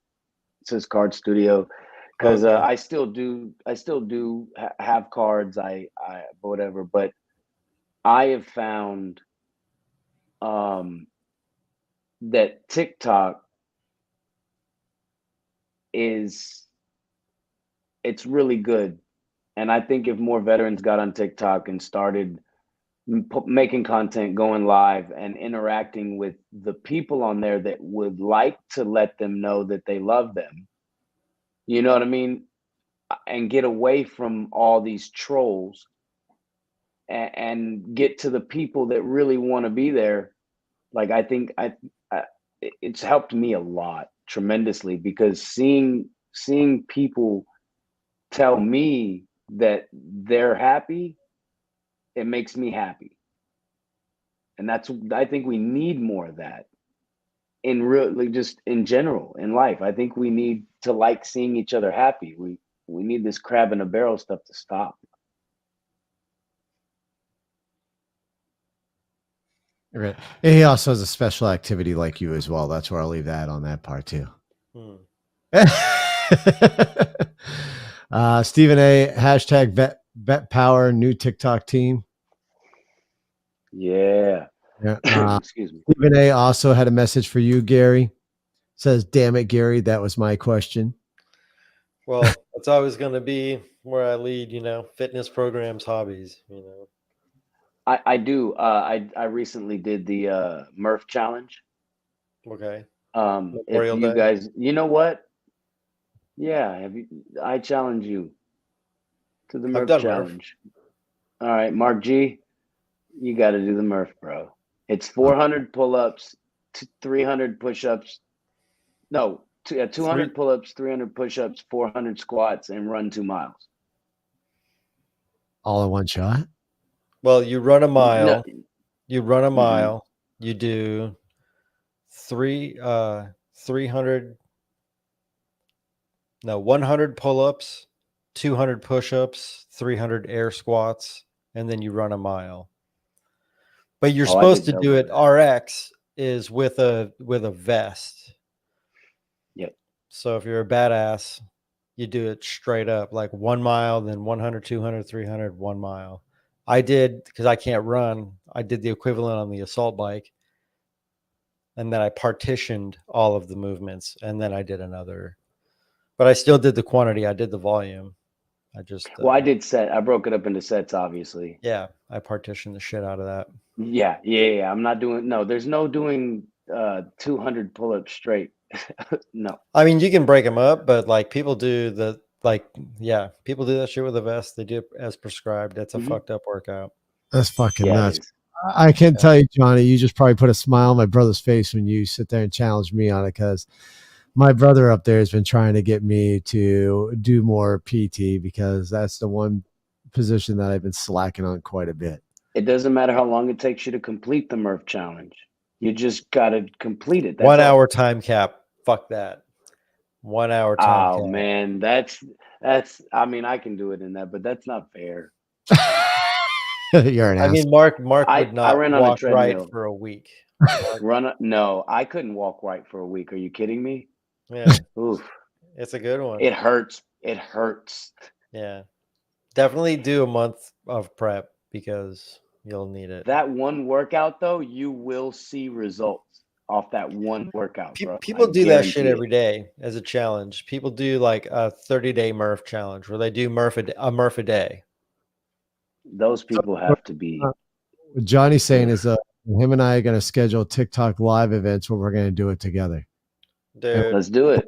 It says Card Studio, because Okay. I still do have cards. I whatever, but I have found that TikTok it's really good. And I think if more veterans got on TikTok and started making content, going live, and interacting with the people on there that would like to let them know that they love them, you know what I mean? And get away from all these trolls and get to the people that really want to be there. I think it's helped me a lot, tremendously, because seeing people tell me that they're happy, it makes me happy. And I think we need more of that in really just in general in life. I think we need to seeing each other happy. We need this crab in a barrel stuff to stop. Right. And he also has a special activity like you as well. That's where I'll leave that on that part too. Stephen A, hashtag vet power, new TikTok team. Yeah. Excuse me. Stephen A also had a message for you, Gary. Says, damn it, Gary, that was my question. Well, it's always going to be where I lead, fitness programs, hobbies, I do. I recently did the Murph challenge. Okay. If you guys, you know what? Yeah, I challenge you to the Murph challenge. All right, Mark G, you got to do the Murph, bro. It's 400 pull-ups, 300 push-ups. No, 200 pull-ups, 300 push-ups, 400 squats, and run 2 miles. All in one shot? Well, you run a mile. No. You run a mile. You do 100 pull-ups, 200 push-ups, 300 air squats, and then you run a mile. But you're supposed to do it. RX is with a vest. Yep. So if you're a badass, you do it straight up, like 1 mile, then 100, 200, 300, 1 mile. I did, because I can't run, I did the equivalent on the assault bike. And then I partitioned all of the movements, and then I did another. But I still did the quantity. I did the volume. I just I did set. I broke it up into sets, obviously. Yeah, I partitioned the shit out of that. Yeah. I'm not doing. No, there's no doing 200 pull-ups straight. No. I mean, you can break them up, but like people do people do that shit with a vest. They do it as prescribed. That's a fucked up workout. That's fucking nuts. It is. I can tell you, Johnny, you just probably put a smile on my brother's face when you sit there and challenge me on it, because my brother up there has been trying to get me to do more PT, because that's the one position that I've been slacking on quite a bit. It doesn't matter how long it takes you to complete the Murph challenge. You just got to complete it. That's 1 hour time cap. Fuck that. 1 hour time cap. Oh man, that's. I mean, I can do it in that, but that's not fair. You're an ass. I mean, Mark would not ran on a walk right treadmill. for a week. No, I couldn't walk right for a week. Are you kidding me? Yeah, Oof. it's a good one. It hurts. It hurts. Yeah, definitely do a month of prep, because you'll need it. That one workout, though, you will see results off that one workout, bro. People do that shit guarantee every day as a challenge. People do like a 30-day Murph challenge where they do a Murph a day. Those people have to be. What Johnny's saying is him and I are going to schedule TikTok live events where we're going to do it together. Dude, Let's do it.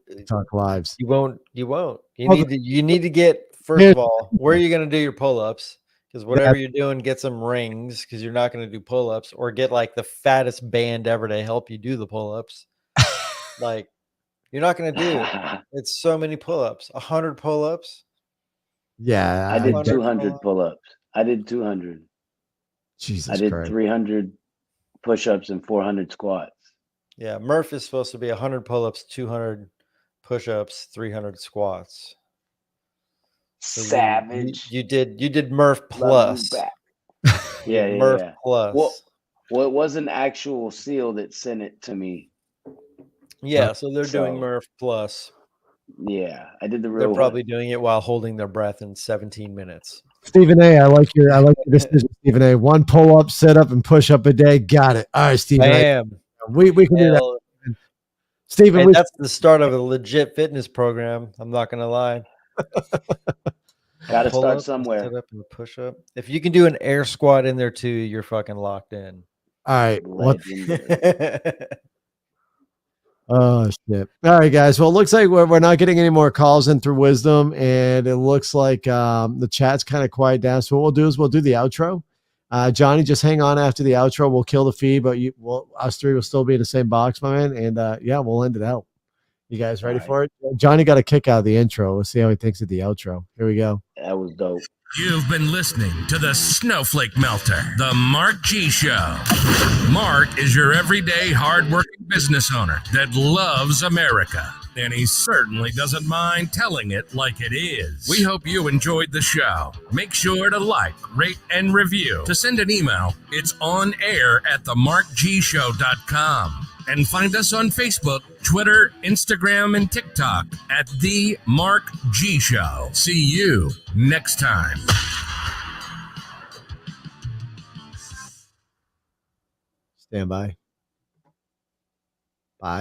TikTok lives. You won't. You need to get, first of all, where are you going to do your pull-ups? Because whatever you're doing, get some rings, because you're not going to do pull-ups, or get like the fattest band ever to help you do the pull-ups. Like, you're not going to do it. It's so many pull-ups. 100 pull-ups. Yeah. I did 200 pull-ups. I did 200. Jesus I did Christ. 300 push-ups and 400 squats. Yeah, Murph is supposed to be 100 pull-ups, 200 push-ups, 300 squats. So Savage. You did Murph plus. Yeah. Murph plus. Well, it was an actual SEAL that sent it to me. Yeah, so they're doing Murph plus. Yeah, I did the real. They're probably doing it while holding their breath in 17 minutes. Stephen A, I like your decision, Stephen A. 1 pull-up, sit-up, and push-up a day. Got it. All right, Stephen. Bam. We can do that. Stephen, hey, that's the start of a legit fitness program. I'm not gonna lie. Got to start somewhere. Sit up and push up. If you can do an air squat in there too, you're fucking locked in. All right. Oh shit! All right, guys. Well, it looks like we're not getting any more calls in through Wisdom, and it looks like the chat's kind of quiet down. So what we'll do is we'll do the outro. Johnny, just hang on after the outro. We'll kill the feed, but us three will still be in the same box, my man. And yeah, we'll end it out. You guys ready for it? Johnny got a kick out of the intro. We'll see how he thinks of the outro. Here we go. That was dope. You've been listening to the Snowflake Melter, the Mark G Show. Mark is your everyday hardworking business owner that loves America, and he certainly doesn't mind telling it like it is. We hope you enjoyed the show. Make sure to like, rate, and review. To send an email, it's on air at themarkgshow.com. And find us on Facebook, Twitter, Instagram, and TikTok at The Mark G Show. See you next time. Stand by.